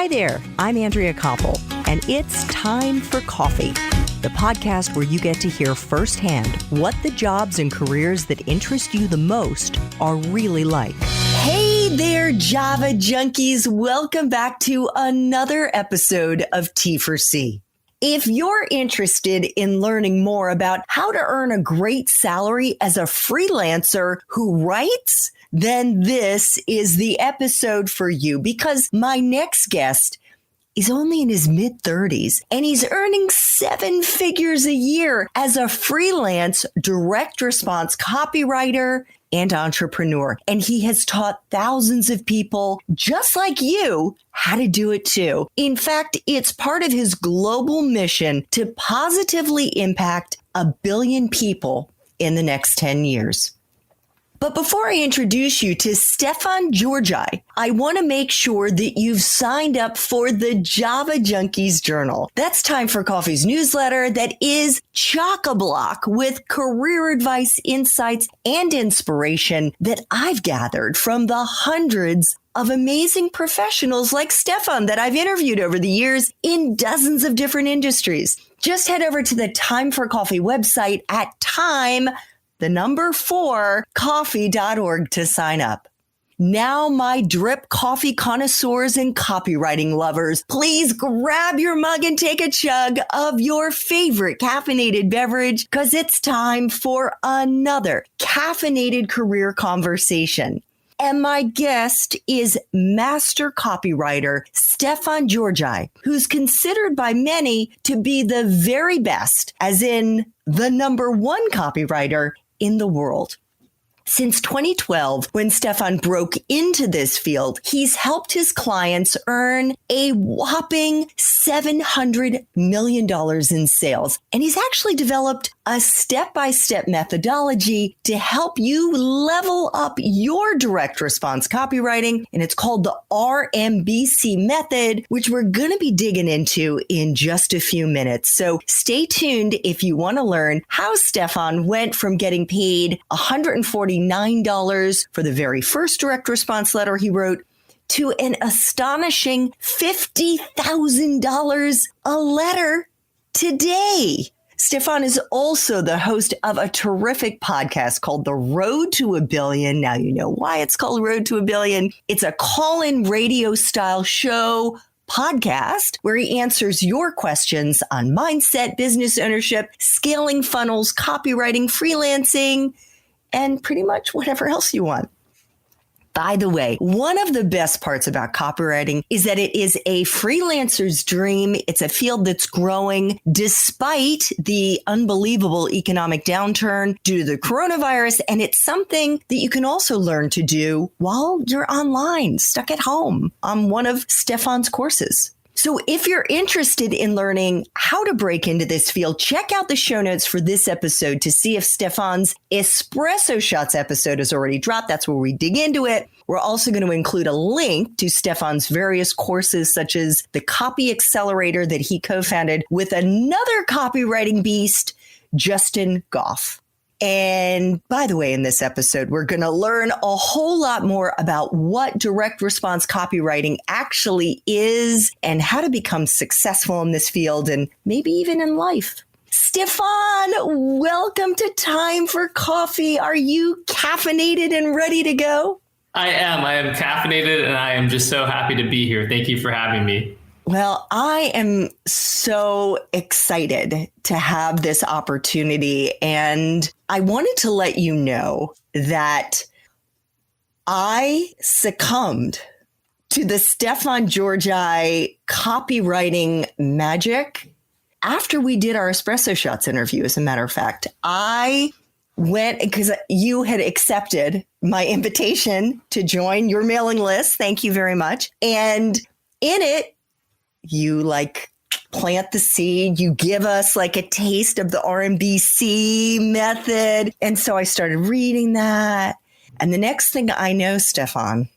Hi there, I'm Andrea Koppel, and it's time for coffee, the podcast where you get to hear firsthand what the jobs and careers that interest you the most are really like. Hey there, Java junkies. Welcome back to another episode of T4C. If you're interested in learning more about how to earn a great salary as a freelancer who writes, then this is the episode for you, because my next guest is only in his mid-30s and he's earning 7 figures a year as a freelance direct response copywriter and entrepreneur. And he has taught thousands of people just like you how to do it too. In fact, it's part of his global mission to positively impact 1 billion people in the next 10 years. But before I introduce you to Stefan Georgi, I want to make sure that you've signed up for the Java Junkies Journal. That's Time for Coffee's newsletter that is chock-a-block with career advice, insights, and inspiration that I've gathered from the hundreds of amazing professionals like Stefan that I've interviewed over the years in dozens of different industries. Just head over to the Time for Coffee website at time4coffee.org to sign up. Now, my drip coffee connoisseurs and copywriting lovers, please grab your mug and take a chug of your favorite caffeinated beverage, because it's time for another caffeinated career conversation. And my guest is master copywriter Stefan Georgi, who's considered by many to be the very best, as in the number one copywriter in the world. Since 2012, when Stefan broke into this field, he's helped his clients earn a whopping $700 million in sales. And he's actually developed a step-by-step methodology to help you level up your direct response copywriting. And it's called the RMBC method, which we're going to be digging into in just a few minutes. So stay tuned if you want to learn how Stefan went from getting paid $149 for the very first direct response letter he wrote to an astonishing $50,000 a letter today. Stefan is also the host of a terrific podcast called The Road to a Billion. Now you know why it's called Road to a Billion. It's a call-in radio style show podcast where he answers your questions on mindset, business ownership, scaling funnels, copywriting, freelancing, and pretty much whatever else you want. By the way, one of the best parts about copywriting is that it is a freelancer's dream. It's a field that's growing despite the unbelievable economic downturn due to the coronavirus. And it's something that you can also learn to do while you're online, stuck at home, on one of Stefan's courses. So if you're interested in learning how to break into this field, check out the show notes for this episode to see if Stefan's Espresso Shots episode has already dropped. That's where we dig into it. We're also going to include a link to Stefan's various courses, such as the Copy Accelerator that he co-founded with another copywriting beast, Justin Goff. And by the way, in this episode, we're going to learn a whole lot more about what direct response copywriting actually is and how to become successful in this field and maybe even in life. Stefan, welcome to Time for Coffee. Are you caffeinated and ready to go? I am caffeinated, and I am just so happy to be here. Thank you for having me. Well, I am so excited to have this opportunity, and I wanted to let you know that I succumbed to the Stefan Georgi copywriting magic after we did our Espresso Shots interview. As a matter of fact, I went because you had accepted my invitation to join your mailing list. Thank you very much. And in it, you plant the seed, you give us a taste of the RMBC method. And so I started reading that. And the next thing I know, Stefan,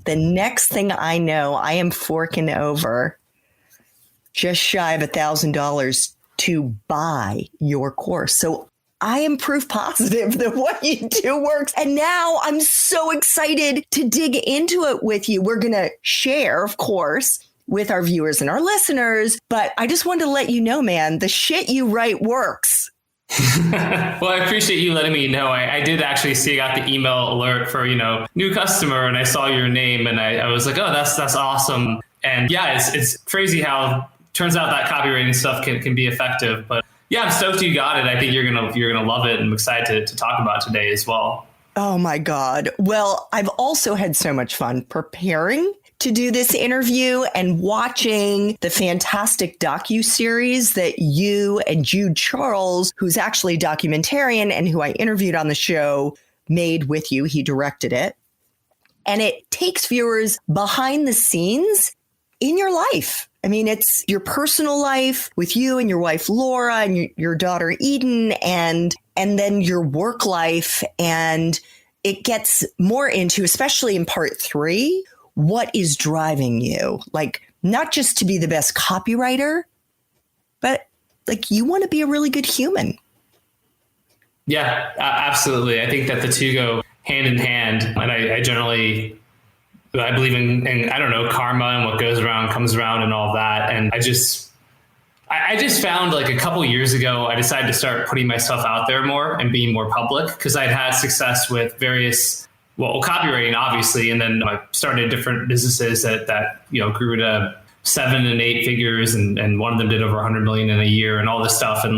I am forking over just shy of $1,000 to buy your course. So I am proof positive that what you do works. And now I'm so excited to dig into it with you. We're going to share, of course, with our viewers and our listeners. But I just wanted to let you know, man, the shit you write works. Well, I appreciate you letting me know. I did actually see, I got the email alert for, new customer, and I saw your name and I was like, oh, that's awesome. And yeah, it's crazy how it turns out that copywriting stuff can be effective. But yeah, I'm stoked you got it. I think you're gonna love it, and I'm excited to talk about today as well. Oh my God. Well, I've also had so much fun preparing to do this interview and watching the fantastic docuseries that you and Jude Charles, who's actually a documentarian and who I interviewed on the show, made with you. He directed it. And it takes viewers behind the scenes in your life. I mean, it's your personal life with you and your wife, Laura, and your daughter, Eden, and then your work life. And it gets more into, especially in part 3, what is driving you? Like, not just to be the best copywriter, but like you want to be a really good human. Yeah, absolutely. I think that the two go hand in hand. And I believe in, I don't know, karma and what goes around comes around and all that. And I just found, like, a couple years ago, I decided to start putting myself out there more and being more public, because I'd had success with various, copywriting, obviously. And then I started different businesses that grew to 7 and 8 figures. And one of them did over 100 million in a year and all this stuff. And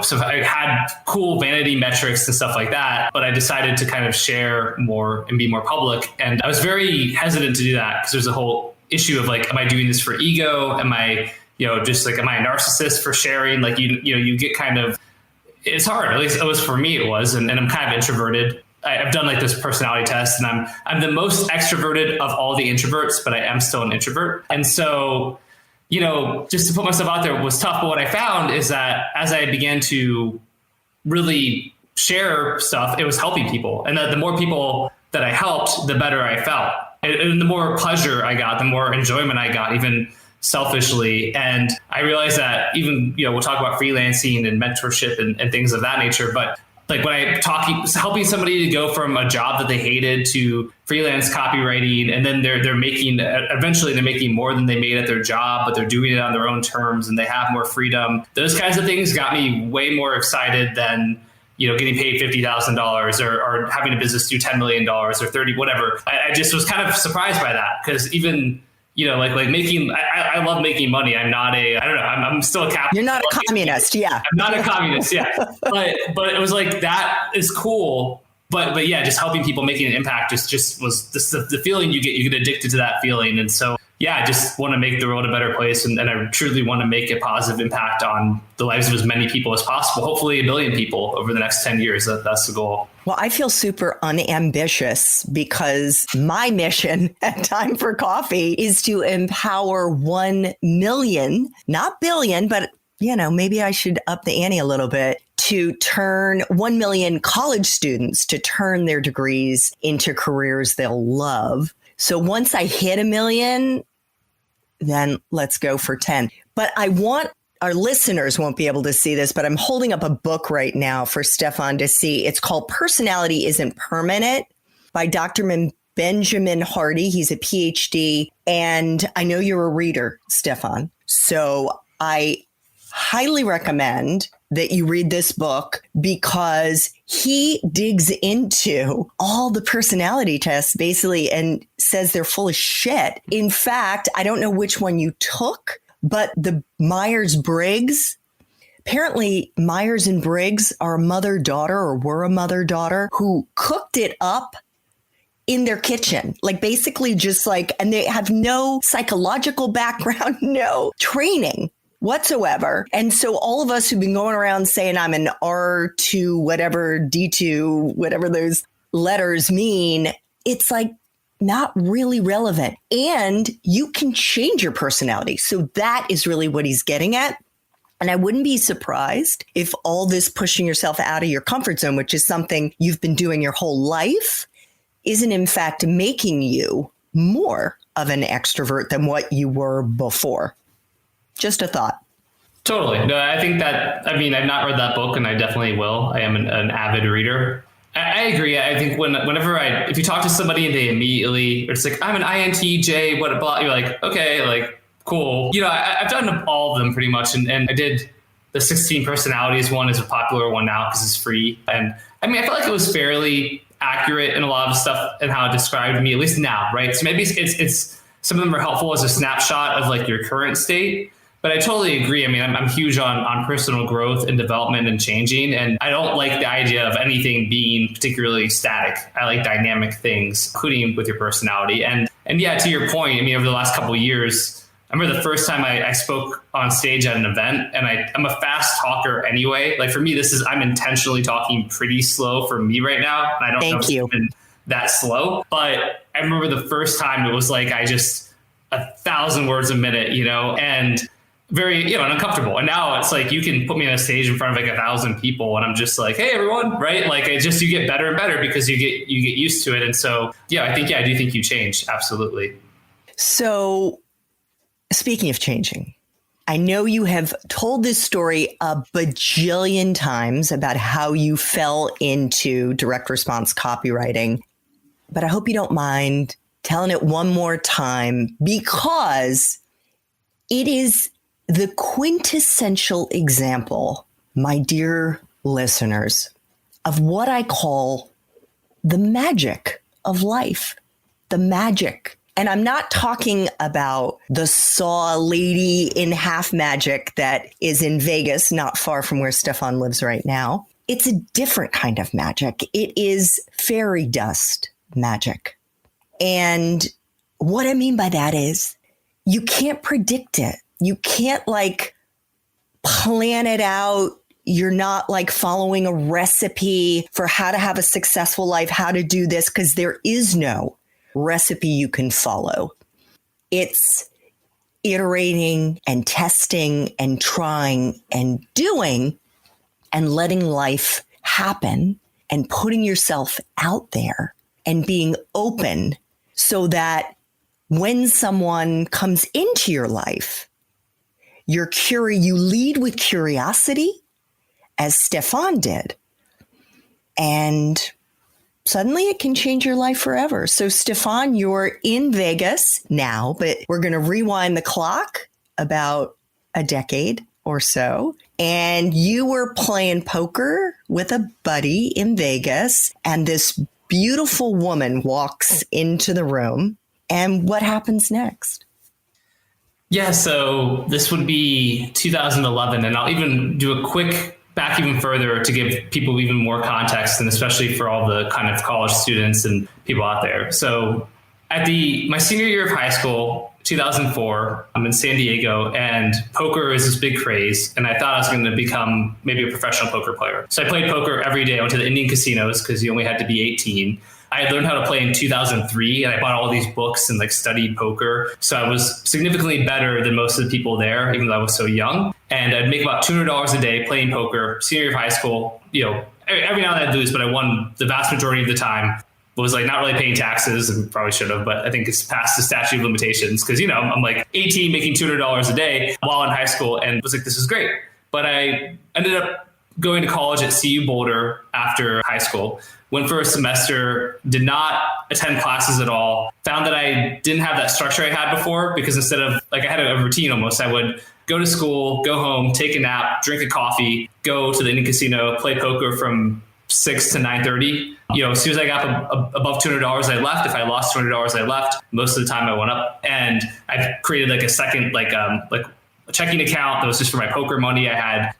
so I had cool vanity metrics and stuff like that, but I decided to kind of share more and be more public. And I was very hesitant to do that because there's a whole issue of, like, am I doing this for ego? Am I, just like, am I a narcissist for sharing? Like, you get kind of, it's hard. At least it was for me, it was. And I'm kind of introverted. I've done, like, this personality test, and I'm the most extroverted of all the introverts, but I am still an introvert. And so, just to put myself out there was tough. But what I found is that as I began to really share stuff, it was helping people. And that the more people that I helped, the better I felt. And the more pleasure I got, the more enjoyment I got, even selfishly. And I realized that even, we'll talk about freelancing and mentorship and things of that nature, but like when I helping somebody to go from a job that they hated to freelance copywriting, and then they're making more than they made at their job, but they're doing it on their own terms and they have more freedom. Those kinds of things got me way more excited than, getting paid $50,000 or having a business do $10 million or 30, whatever. I just was kind of surprised by that, because even, like making, I love making money. I'm not I'm still a capitalist. You're not a communist. Yeah. I'm not a communist. Yeah. But it was like, that is cool. But yeah, just helping people, making an impact just was the feeling you get addicted to that feeling. And so, yeah, I just want to make the world a better place. And I truly want to make a positive impact on the lives of as many people as possible. Hopefully 1 billion people over the next 10 years. That's the goal. Well, I feel super unambitious because my mission at Time for Coffee is to empower 1 million, not billion, but maybe I should up the ante a little bit, to turn 1 million college students to turn their degrees into careers they'll love. So once I hit 1 million, then let's go for 10. But our listeners won't be able to see this, but I'm holding up a book right now for Stefan to see. It's called Personality Isn't Permanent by Dr. Benjamin Hardy. He's a PhD. And I know you're a reader, Stefan. So I highly recommend that you read this book, because he digs into all the personality tests basically and says they're full of shit. In fact, I don't know which one you took, but the Myers-Briggs, apparently Myers and Briggs are a mother-daughter, or were a mother-daughter, who cooked it up in their kitchen, like basically just like, and they have no psychological background, no training whatsoever. And so all of us who've been going around saying I'm an R2, whatever, D2, whatever those letters mean, it's like not really relevant. And you can change your personality. So that is really what he's getting at. And I wouldn't be surprised if all this pushing yourself out of your comfort zone, which is something you've been doing your whole life, isn't in fact making you more of an extrovert than what you were before. Just a thought. Totally. No, I think that, I mean, I've not read that book and I definitely will. I am an avid reader. I agree. I think whenever if you talk to somebody and they immediately, it's like, I'm an INTJ, what blah, you're like, okay, like, cool. I've done all of them pretty much. And I did the 16 personalities one is a popular one now because it's free. And I mean, I felt like it was fairly accurate in a lot of stuff and how it described me, at least now, right? So maybe it's some of them are helpful as a snapshot of like your current state. But I totally agree. I mean, I'm huge on personal growth and development and changing. And I don't like the idea of anything being particularly static. I like dynamic things, including with your personality. And yeah, to your point, I mean, over the last couple of years, I remember the first time I spoke on stage at an event, and I'm a fast talker anyway. Like for me, I'm intentionally talking pretty slow for me right now. And I don't know if it's been that slow, but I remember the first time it was like, 1,000 words a minute, and very, uncomfortable. And now it's like, you can put me on a stage in front of like 1,000 people and I'm just like, hey, everyone, right? Like you get better and better because you get used to it. And so, I do think you change. Absolutely. So speaking of changing, I know you have told this story a bajillion times about how you fell into direct response copywriting, but I hope you don't mind telling it one more time because it is the quintessential example, my dear listeners, of what I call the magic of life, the magic. And I'm not talking about the saw lady in half magic that is in Vegas, not far from where Stefan lives right now. It's a different kind of magic. It is fairy dust magic. And what I mean by that is you can't predict it. You can't like plan it out. You're not like following a recipe for how to have a successful life, how to do this, because there is no recipe you can follow. It's iterating and testing and trying and doing and letting life happen and putting yourself out there and being open so that when someone comes into your life, you lead with curiosity, as Stefan did, and suddenly it can change your life forever. So Stefan, you're in Vegas now, but we're going to rewind the clock about a decade or so. And you were playing poker with a buddy in Vegas, and this beautiful woman walks into the room. And what happens next? Yeah, so this would be 2011, and I'll even do a quick back even further to give people even more context, and especially for all the kind of college students and people out there. So at my senior year of high school, 2004, I'm in San Diego, and poker is this big craze, and I thought I was going to become maybe a professional poker player. So I played poker every day. I went to the Indian casinos because you only had to be 18. I had learned how to play in 2003, and I bought all these books and like studied poker. So I was significantly better than most of the people there, even though I was so young. And I'd make about $200 a day playing poker, senior year of high school. Every now and then I'd lose, but I won the vast majority of the time. Was like not really paying taxes, and probably should have, but I think it's past the statute of limitations because, I'm like 18 making $200 a day while in high school, and was like, this is great. But I ended up going to college at CU Boulder after high school. Went for a semester, did not attend classes at all, found that I didn't have that structure I had before, because instead of like I had a routine almost, I would go to school, go home, take a nap, drink a coffee, go to the Indian casino, play poker from 6 to 9:30. As soon as I got above $200, I left. If I lost $200, I left. Most of the time I went up, and I created like a second, a checking account that was just for my poker money. I had,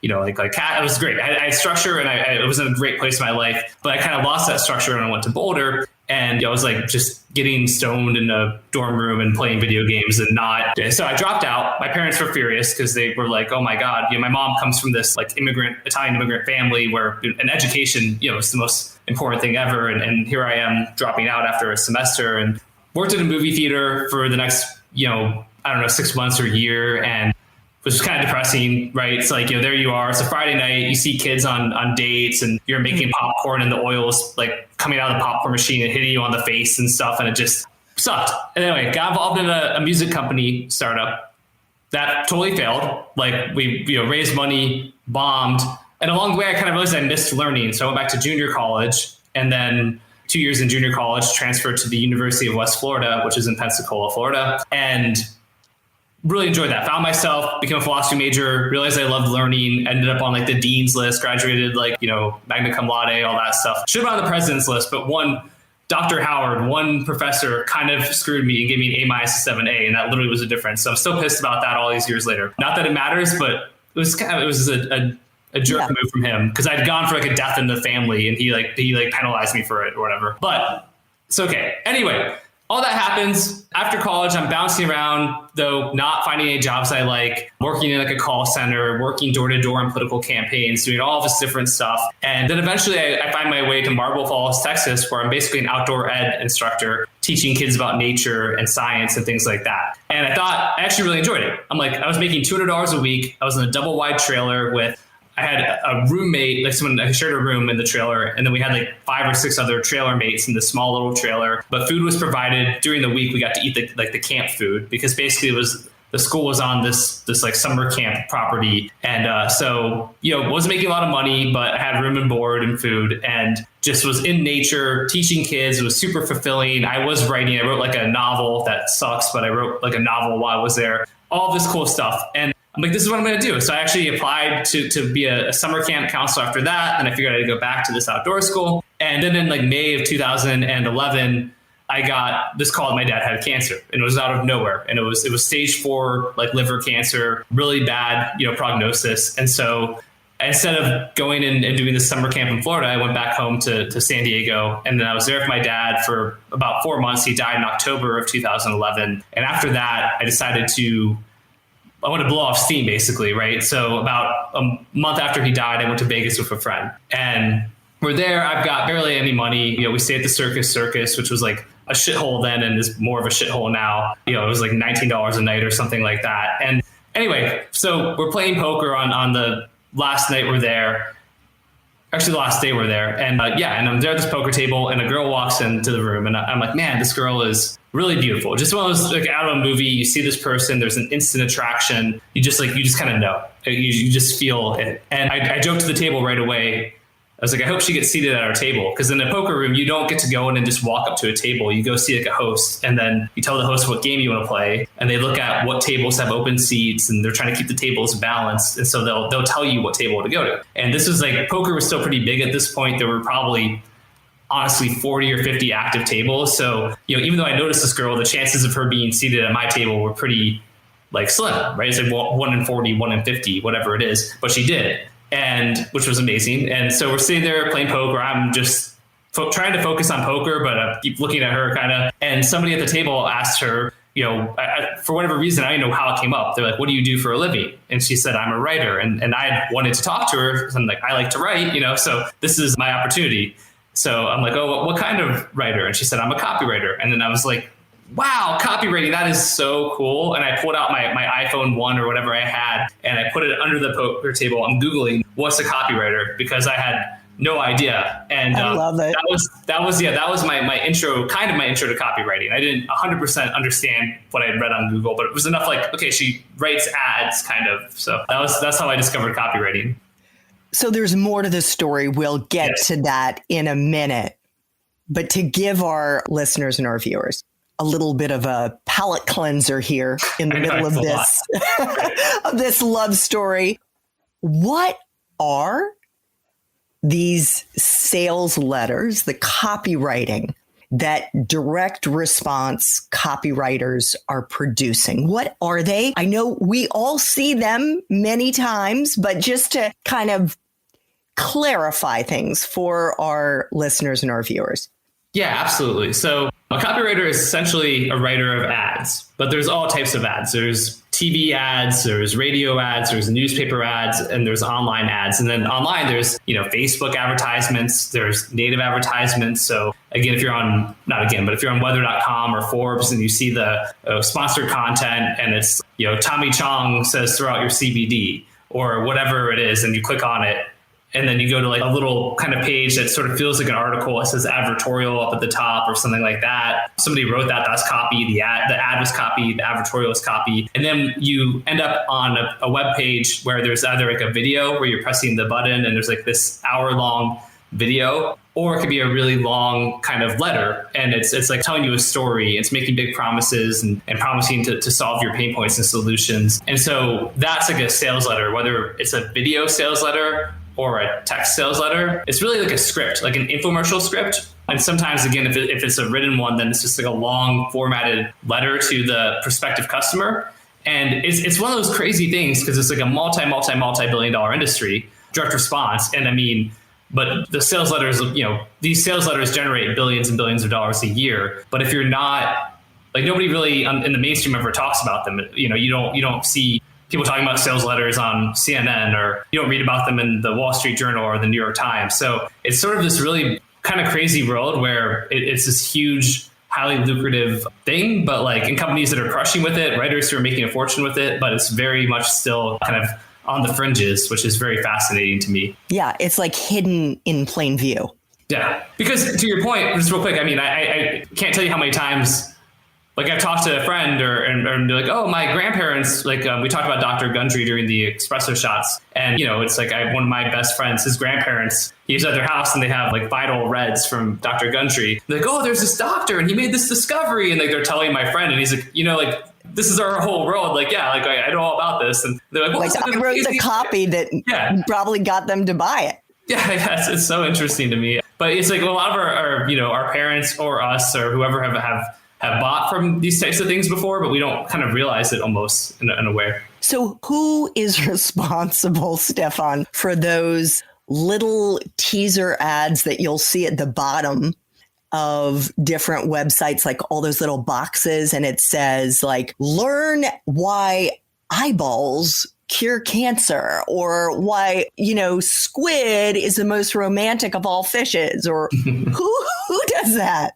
cat. It was great. I had structure, and it was in a great place in my life, but I kind of lost that structure when I went to Boulder. And I was like just getting stoned in a dorm room and playing video games and not. So I dropped out. My parents were furious because they were like, oh my God, my mom comes from this like Italian immigrant family where an education, is the most important thing ever. And here I am dropping out after a semester, and worked at a movie theater for the next, 6 months or a year. And which is kind of depressing, right? It's like, there you are. It's a Friday night. You see kids on dates, and you're making popcorn, and the oil's like coming out of the popcorn machine and hitting you on the face and stuff. And it just sucked. And anyway, got involved in a music company startup. that totally failed. Like we raised money, bombed. And along the way, I kind of realized I missed learning. So I went back to junior college, and then 2 years in junior college, transferred to the University of West Florida, which is in Pensacola, Florida, and really enjoyed that. Found myself, became a philosophy major, realized I loved learning, ended up on like the dean's list, graduated like, magna cum laude, all that stuff. Should have been on the president's list, but Dr. Howard, one professor kind of screwed me and gave me an A- to 7A, and that literally was a difference. So I'm still pissed about that all these years later. Not that it matters, but it was a jerk move from him, because I'd gone for like a death in the family, and he penalized me for it or whatever. But it's okay. Anyway, all that happens after college. I'm bouncing around, though, not finding any jobs I like, working in like a call center, working door to door in political campaigns, doing all this different stuff. And then eventually I find my way to Marble Falls, Texas, where I'm basically an outdoor ed instructor, teaching kids about nature and science and things like that. And I thought I actually really enjoyed it. I was making $200 a week. I was in a double wide trailer I had a roommate, like someone I shared a room in the trailer, and then we had like 5 or 6 other trailer mates in this small little trailer. But food was provided during the week. We got to eat the camp food, because basically the school was on this like summer camp property, and so wasn't making a lot of money, but I had room and board and food, and just was in nature teaching kids. It was super fulfilling. I was writing. I wrote like a novel that sucks, but I wrote like a novel while I was there. All this cool stuff, and I'm like, this is what I'm going to do. So I actually applied to be a summer camp counselor after that. And I figured I'd go back to this outdoor school. And then in like May of 2011, I got this call that my dad had cancer, and it was out of nowhere. And it was stage 4, like liver cancer, really bad, prognosis. And so instead of going and doing this summer camp in Florida, I went back home to San Diego. And then I was there with my dad for about 4 months. He died in October of 2011. And after that, I decided I want to blow off steam, basically, right? So about a month after he died, I went to Vegas with a friend, and we're there. I've got barely any money. We stayed at the Circus, which was like a shithole then and is more of a shithole now. It was like $19 a night or something like that. And anyway, so we're playing poker on the last night we're there. Actually, the last day we're there. And and I'm there at this poker table, and a girl walks into the room, and I'm like, man, this girl is really beautiful. Just one of those, like, out of a movie, you see this person, there's an instant attraction. You just kind of know. You just feel it. And I joked to the table right away. I was like, I hope she gets seated at our table, because in a poker room, you don't get to go in and just walk up to a table. You go see like a host, and then you tell the host what game you want to play, and they look at what tables have open seats, and they're trying to keep the tables balanced. And so they'll tell you what table to go to. And this was like, poker was still pretty big at this point. There were probably, honestly, 40 or 50 active tables. So, even though I noticed this girl, the chances of her being seated at my table were pretty like slim, right? It's like 1 in 40, 1 in 50, whatever it is, but she did. And which was amazing. And so we're sitting there playing poker. I'm just trying to focus on poker, but I keep looking at her kind of. And somebody at the table asked her, for whatever reason, I didn't know how it came up. They're like, what do you do for a living? And she said, I'm a writer. And I wanted to talk to her. So I'm like, I like to write, so this is my opportunity. So I'm like, oh, what kind of writer? And she said, I'm a copywriter. And then I was like, wow, copywriting, that is so cool. And I pulled out my iPhone 1 or whatever I had, and I put it under the poker table. I'm Googling what's a copywriter, because I had no idea. And I love it. That was my intro, kind of my intro to copywriting. I didn't 100% understand what I had read on Google, but it was enough like, okay, she writes ads kind of. So that's how I discovered copywriting. So there's more to the story. We'll get to that in a minute. But to give our listeners and our viewers a little bit of a palate cleanser here in the middle of this, of this love story, what are these sales letters, the copywriting that direct response copywriters are producing? What are they? I know we all see them many times, but just to kind of clarify things for our listeners and our viewers. Yeah, absolutely. So a copywriter is essentially a writer of ads, but there's all types of ads. There's TV ads, there's radio ads, there's newspaper ads, and there's online ads. And then online, there's, Facebook advertisements, there's native advertisements. So again, if you're on weather.com or Forbes and you see the sponsored content and it's, Tommy Chong says throw out your CBD or whatever it is, and you click on it, and then you go to like a little kind of page that sort of feels like an article. It says advertorial up at the top or something like that. Somebody wrote that. That's copy. The ad was copy. The advertorial is copy. And then you end up on a web page where there's either like a video where you're pressing the button and there's like this hour-long video, or it could be a really long kind of letter. And it's like telling you a story. It's making big promises and promising to solve your pain points and solutions. And so that's like a sales letter, whether it's a video sales letter or a text sales letter. It's really like a script, like an infomercial script. And sometimes, again, if it's a written one, then it's just like a long formatted letter to the prospective customer. And it's one of those crazy things because it's like a multi-billion dollar industry, direct response. And I mean, but the sales letters, these sales letters generate billions and billions of dollars a year. But if you're not, like, nobody really in the mainstream ever talks about them. You don't see people talking about sales letters on CNN, or you don't read about them in the Wall Street Journal or the New York Times. So it's sort of this really kind of crazy world where it's this huge, highly lucrative thing, but like in companies that are crushing with it, writers who are making a fortune with it, but it's very much still kind of on the fringes, which is very fascinating to me. Yeah, it's like hidden in plain view. Yeah, because to your point, just real quick, I mean, I can't tell you how many times, like I've talked to a friend and they're like, oh, my grandparents, like we talked about Dr. Gundry during the espresso shots. And, it's like one of my best friends, his grandparents, he's at their house and they have like Vital Reds from Dr. Gundry. They're like, oh, there's this doctor and he made this discovery. And like they're telling my friend and he's like, like, this is our whole world. Like, yeah, like I know all about this. And they're like, well, I wrote the copy that probably got them to buy it. Yeah, it's so interesting to me. But it's like a lot of our parents or us or whoever have bought from these types of things before, but we don't kind of realize it almost in a way. So who is responsible, Stefan, for those little teaser ads that you'll see at the bottom of different websites, like all those little boxes, and it says like, learn why eyeballs cure cancer, or why, squid is the most romantic of all fishes, or who does that?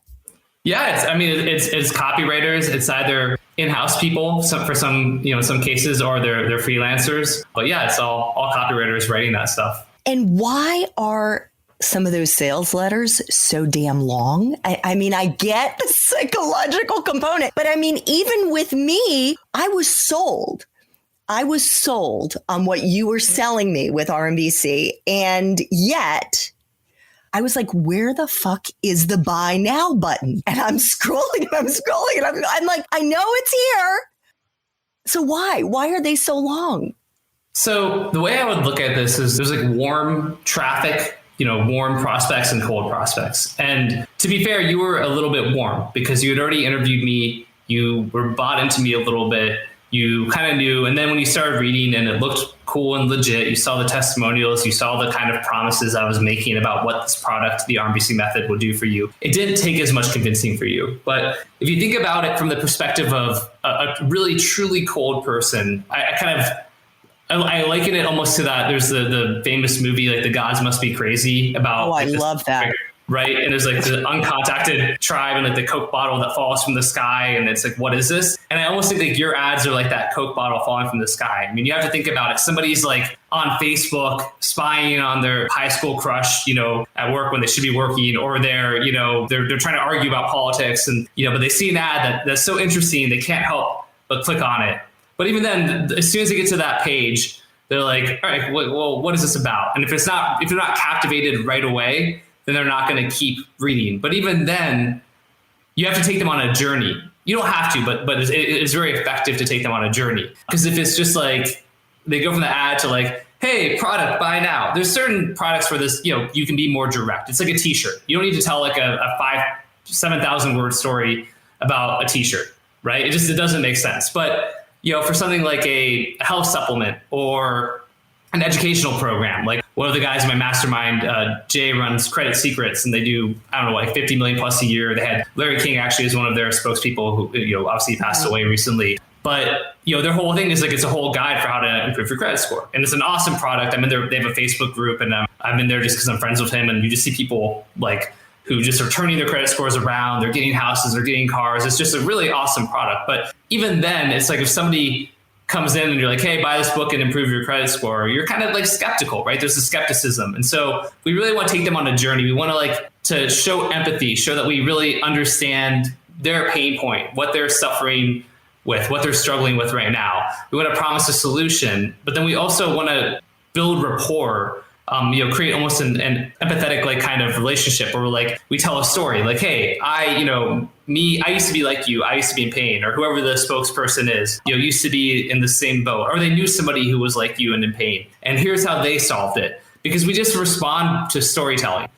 Yeah, it's copywriters. It's either in-house people for some cases, or they're freelancers. But yeah, it's all copywriters writing that stuff. And why are some of those sales letters so damn long? I mean, I get the psychological component, but I mean, even with me, I was sold on what you were selling me with RMBC. And yet I was like, where the fuck is the buy now button? And I'm scrolling and I'm like, I know it's here. So why are they so long? So the way I would look at this is there's like warm traffic, warm prospects and cold prospects. And to be fair, you were a little bit warm because you had already interviewed me. You were bought into me a little bit. You kind of knew. And then when you started reading and it looked cool and legit, you saw the testimonials, you saw the kind of promises I was making about what this product, the RMBC method, would do for you. It didn't take as much convincing for you. But if you think about it from the perspective of a really, truly cold person, I liken it almost to that. There's the famous movie, like The Gods Must Be Crazy, about. Oh, I love that. Right. And there's like the uncontacted tribe and like the Coke bottle that falls from the sky. And it's like, what is this? And I almost think like your ads are like that Coke bottle falling from the sky. I mean, you have to think about it. Somebody's like on Facebook spying on their high school crush, at work when they should be working, or they're trying to argue about politics and, but they see an ad that's so interesting, they can't help but click on it. But even then, as soon as they get to that page, they're like, all right, well, what is this about? And if they're not captivated right away, then they're not going to keep reading. But even then, you have to take them on a journey. You don't have to, but it's very effective to take them on a journey. Because if it's just like, they go from the ad to like, hey, product, buy now. There's certain products where this, you can be more direct. It's like a t-shirt. You don't need to tell like a 7,000 word story about a t-shirt, right? It doesn't make sense. But, for something like a health supplement or an educational program, like one of the guys in my mastermind, Jay, runs Credit Secrets, and they do, like 50 million plus a year. They had Larry King actually as one of their spokespeople who, obviously passed away recently. But, their whole thing is like, it's a whole guide for how to improve your credit score. And it's an awesome product. I'm in there. They have a Facebook group, and I'm in there just because I'm friends with him. And you just see people like who just are turning their credit scores around. They're getting houses, they're getting cars. It's just a really awesome product. But even then, it's like if somebody comes in and you're like, hey, buy this book and improve your credit score, you're kind of like skeptical, right? There's a skepticism. And so we really want to take them on a journey. We want to to show empathy, show that we really understand their pain point, what they're suffering with, what they're struggling with right now. We want to promise a solution, but then we also want to build rapport, create almost an empathetic kind of relationship where we tell a story like, hey, I used to be like you. I used to be in pain, or whoever the spokesperson is, used to be in the same boat, or they knew somebody who was like you and in pain. And here's how they solved it. Because we just respond to storytelling.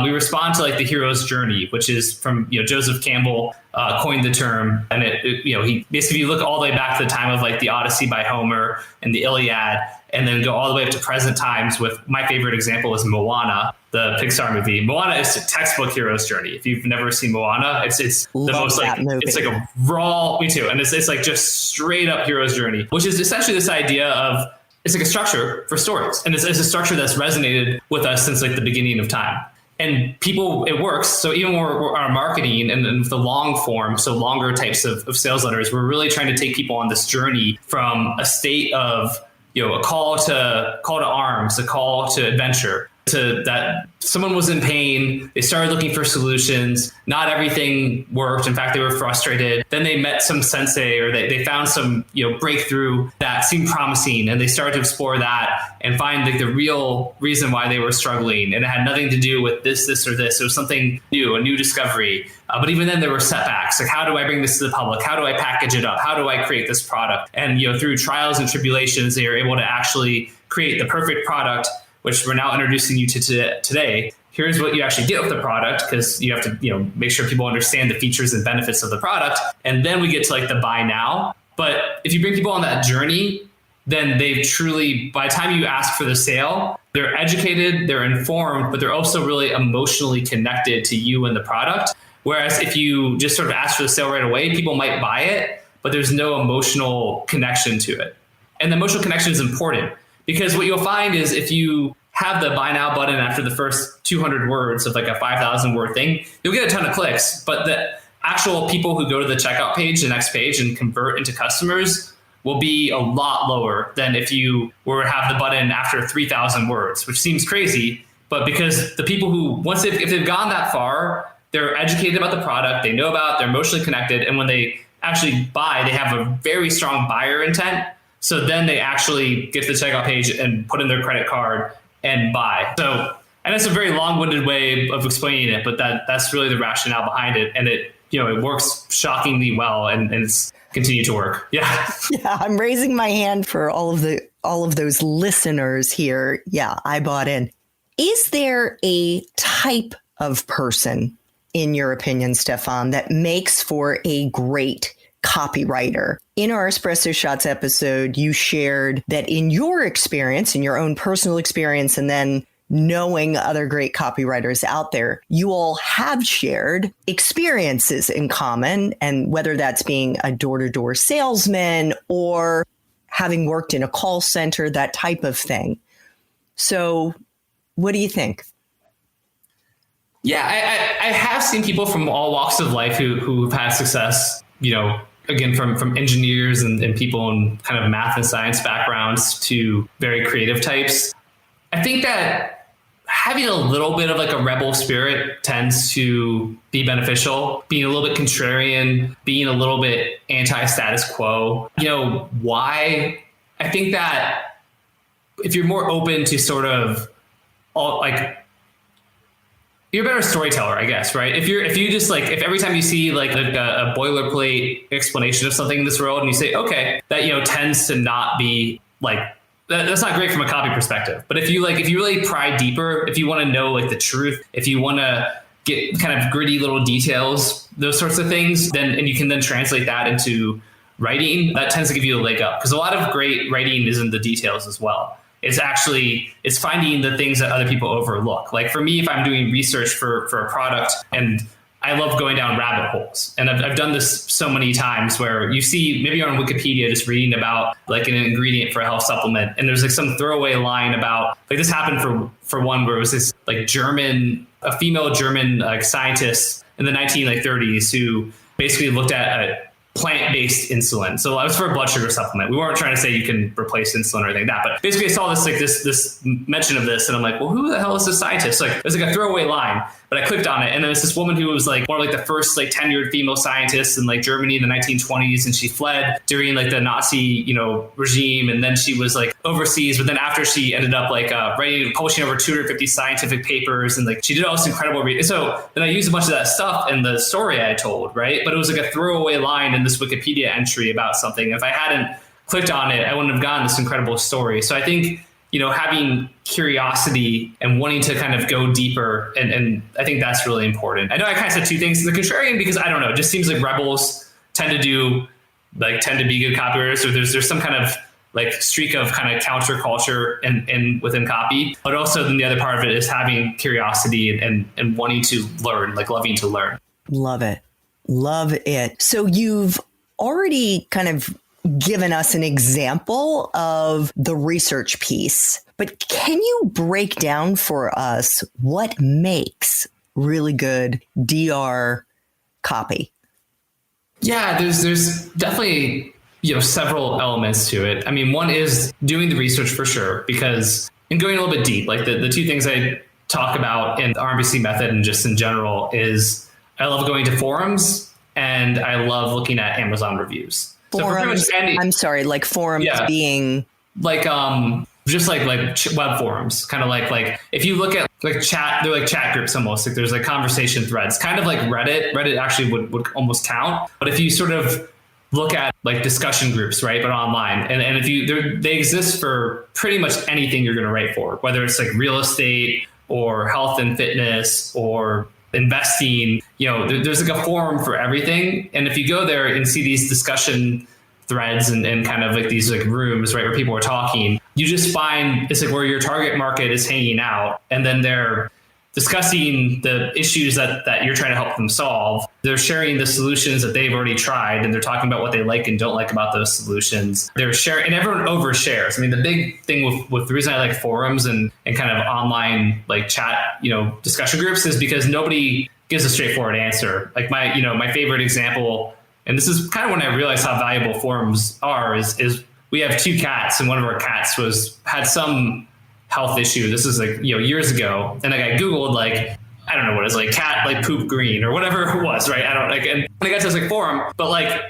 We respond to the hero's journey, which is from Joseph Campbell coined the term, and he basically, you look all the way back to the time of the Odyssey by Homer and the Iliad, and then go all the way up to present times with my favorite example is Moana, the Pixar movie. Moana is a textbook hero's journey. If you've never seen Moana, it's the most movie. It's a raw, me too, and it's just straight up hero's journey, which is essentially this idea of it's a structure for stories, and it's a structure that's resonated with us since the beginning of time. And people, it works. So even when we're our marketing and the long form, so longer types of sales letters, we're really trying to take people on this journey from a state of, a call to arms, a call to adventure, to that someone was in pain. They started looking for solutions. Not everything worked. In fact, they were frustrated. Then they met some sensei, or they found some, breakthrough that seemed promising, and they started to explore that and find the real reason why they were struggling. And it had nothing to do with this, or this. It was something new, a new discovery. But even then there were setbacks. How do I bring this to the public? How do I package it up? How do I create this product? And, through trials and tribulations, they are able to actually create the perfect product, which we're now introducing you to today. Here's what you actually get with the product, because you have to, make sure people understand the features and benefits of the product. And then we get to the buy now. But if you bring people on that journey, then they've truly, by the time you ask for the sale, they're educated, they're informed, but they're also really emotionally connected to you and the product. Whereas if you just sort of ask for the sale right away, people might buy it, but there's no emotional connection to it. And the emotional connection is important, because what you'll find is if you have the buy now button after the first 200 words of a 5,000 word thing, you'll get a ton of clicks. But the actual people who go to the checkout page, the next page, and convert into customers will be a lot lower than if you were to have the button after 3,000 words, which seems crazy. But because the people who, if they've gone that far, they're educated about the product, they know about, they're emotionally connected. And when they actually buy, they have a very strong buyer intent. So then they actually get to the checkout page and put in their credit card and buy. So, and it's a very long-winded way of explaining it, but that's really the rationale behind it. And it works shockingly well, and it's continued to work. Yeah. Yeah. I'm raising my hand for all of those listeners here. Yeah. I bought in. Is there a type of person, in your opinion, Stefan, that makes for a great copywriter? In our Espresso Shots episode, you shared that in your experience, in your own personal experience, and then knowing other great copywriters out there, you all have shared experiences in common, and whether that's being a door-to-door salesman or having worked in a call center, that type of thing. So what do you think? Yeah, I have seen people from all walks of life who've had success, again, from engineers and people in kind of math and science backgrounds to very creative types. I think that having a little bit of a rebel spirit tends to be beneficial. Being a little bit contrarian, being a little bit anti-status quo. Why? I think that if you're more open to sort of you're a better storyteller, I guess, right? If you just if every time you see a boilerplate explanation of something in this world and you say, okay, that, tends to not be that's not great from a copy perspective. But if you really pry deeper, if you want to know the truth, if you want to get kind of gritty little details, those sorts of things, and you can then translate that into writing, that tends to give you a leg up, because a lot of great writing is in the details as well. It's finding the things that other people overlook. For me, if I'm doing research for a product, and I love going down rabbit holes, and I've done this so many times where you see, maybe you're on Wikipedia just reading about an ingredient for a health supplement, and there's some throwaway line about this happened for one where it was this a female German scientist in the 1930s who basically looked at a plant-based insulin. So I was for a blood sugar supplement. We weren't trying to say you can replace insulin or anything like that, but basically I saw this mention of this and I'm like, well, who the hell is this scientist? Like there's like a throwaway line, but I clicked on it and there's this woman who was like one of like the first like tenured female scientists in like Germany in the 1920s. And she fled during like the Nazi, regime. And then she was like overseas, but then after she ended up like publishing over 250 scientific papers and like she did all this incredible reading. So then I used a bunch of that stuff in the story I told, right? But it was like a throwaway line in this Wikipedia entry about something. If I hadn't clicked on it, I wouldn't have gotten this incredible story. So I think, having curiosity and wanting to kind of go deeper. And I think that's really important. I know I kind of said two things. The contrarian, because I don't know, it just seems like rebels tend to be good copywriters. So there's some kind of like streak of kind of counterculture and within copy. But also then the other part of it is having curiosity and wanting to learn, like loving to learn. Love it. Love it. So you've already kind of given us an example of the research piece, but can you break down for us what makes really good DR copy? Yeah, there's definitely, several elements to it. I mean, one is doing the research for sure, because and going a little bit deep, like the two things I talk about in the RMBC method and just in general is I love going to forums and I love looking at Amazon reviews. Forums, I'm sorry, like forums being like just like web forums, kind of like if you look at like chat, they're like chat groups almost, like there's like conversation threads, kind of like Reddit actually would almost count. But if you sort of look at like discussion groups, right, but online, and if they exist for pretty much anything you're going to write for, whether it's like real estate or health and fitness or investing, there's like a forum for everything. And if you go there and see these discussion threads and kind of like these like rooms, right, where people are talking, you just find it's like where your target market is hanging out. And then they're discussing the issues that you're trying to help them solve. They're sharing the solutions that they've already tried, and they're talking about what they like and don't like about those solutions. They're sharing, and everyone overshares. I mean, the big thing with the reason I like forums and kind of online like chat, discussion groups is because nobody gives a straightforward answer. Like my favorite example, and this is kind of when I realized how valuable forums are, is we have two cats, and one of our cats had some health issue. This is like, years ago. And like I Googled like, I don't know what it is, like cat, like poop green or whatever it was, right? I don't like, and I got to this like forum, but like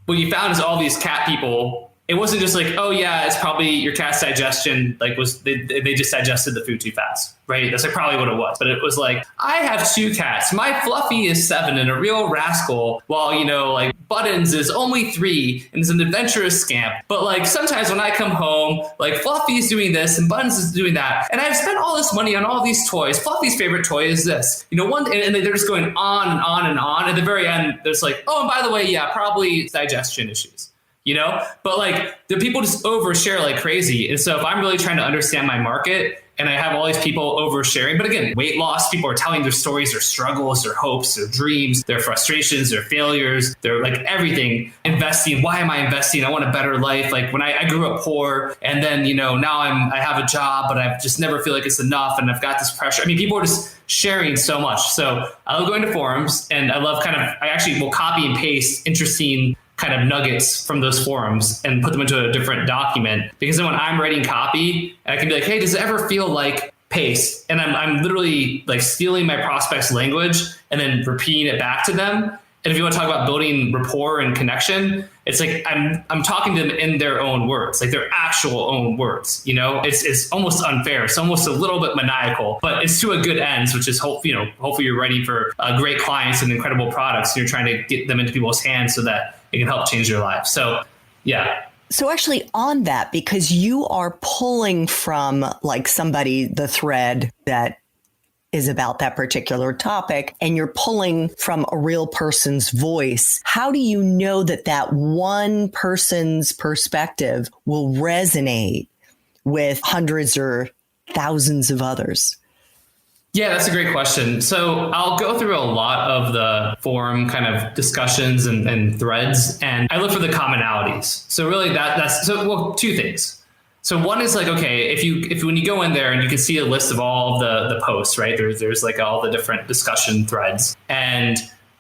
what you found is all these cat people, it wasn't just like, oh yeah, it's probably your cat's digestion, like they just digested the food too fast, right? That's like probably what it was. But it was like, I have two cats. My Fluffy is 7 and a real rascal, while, like Buttons is only 3 and is an adventurous scamp. But like sometimes when I come home, like Fluffy's doing this and Buttons is doing that. And I've spent all this money on all these toys. Fluffy's favorite toy is this. And they're just going on and on and on. At the very end, there's like, oh, and by the way, yeah, probably digestion issues. But like the people just overshare like crazy. And so if I'm really trying to understand my market and I have all these people oversharing, but again, weight loss, people are telling their stories, their struggles, their hopes, their dreams, their frustrations, their failures, their like everything. Investing. Why am I investing? I want a better life. Like when I grew up poor and then, now I have a job, but I just never feel like it's enough. And I've got this pressure. I mean, people are just sharing so much. So I love going to forums and I love I actually will copy and paste interesting kind of nuggets from those forums and put them into a different document, because then when I'm writing copy, I can be like, hey, does it ever feel like paste? And I'm literally like stealing my prospect's language and then repeating it back to them. And if you want to talk about building rapport and connection, it's like I'm talking to them in their own words, like their actual own words. It's almost unfair. It's almost a little bit maniacal, but it's to a good end, which is hopefully you're writing for great clients and incredible products, and you're trying to get them into people's hands so that it can help change their lives. So, yeah. So actually on that, because you are pulling from like the thread that is about that particular topic, and you're pulling from a real person's voice, how do you know that one person's perspective will resonate with hundreds or thousands of others? Yeah, that's a great question. So I'll go through a lot of the forum kind of discussions and threads, and I look for the commonalities. So really that's two things. So one is like, okay, if when you go in there and you can see a list of all of the posts, right? There's like all the different discussion threads, and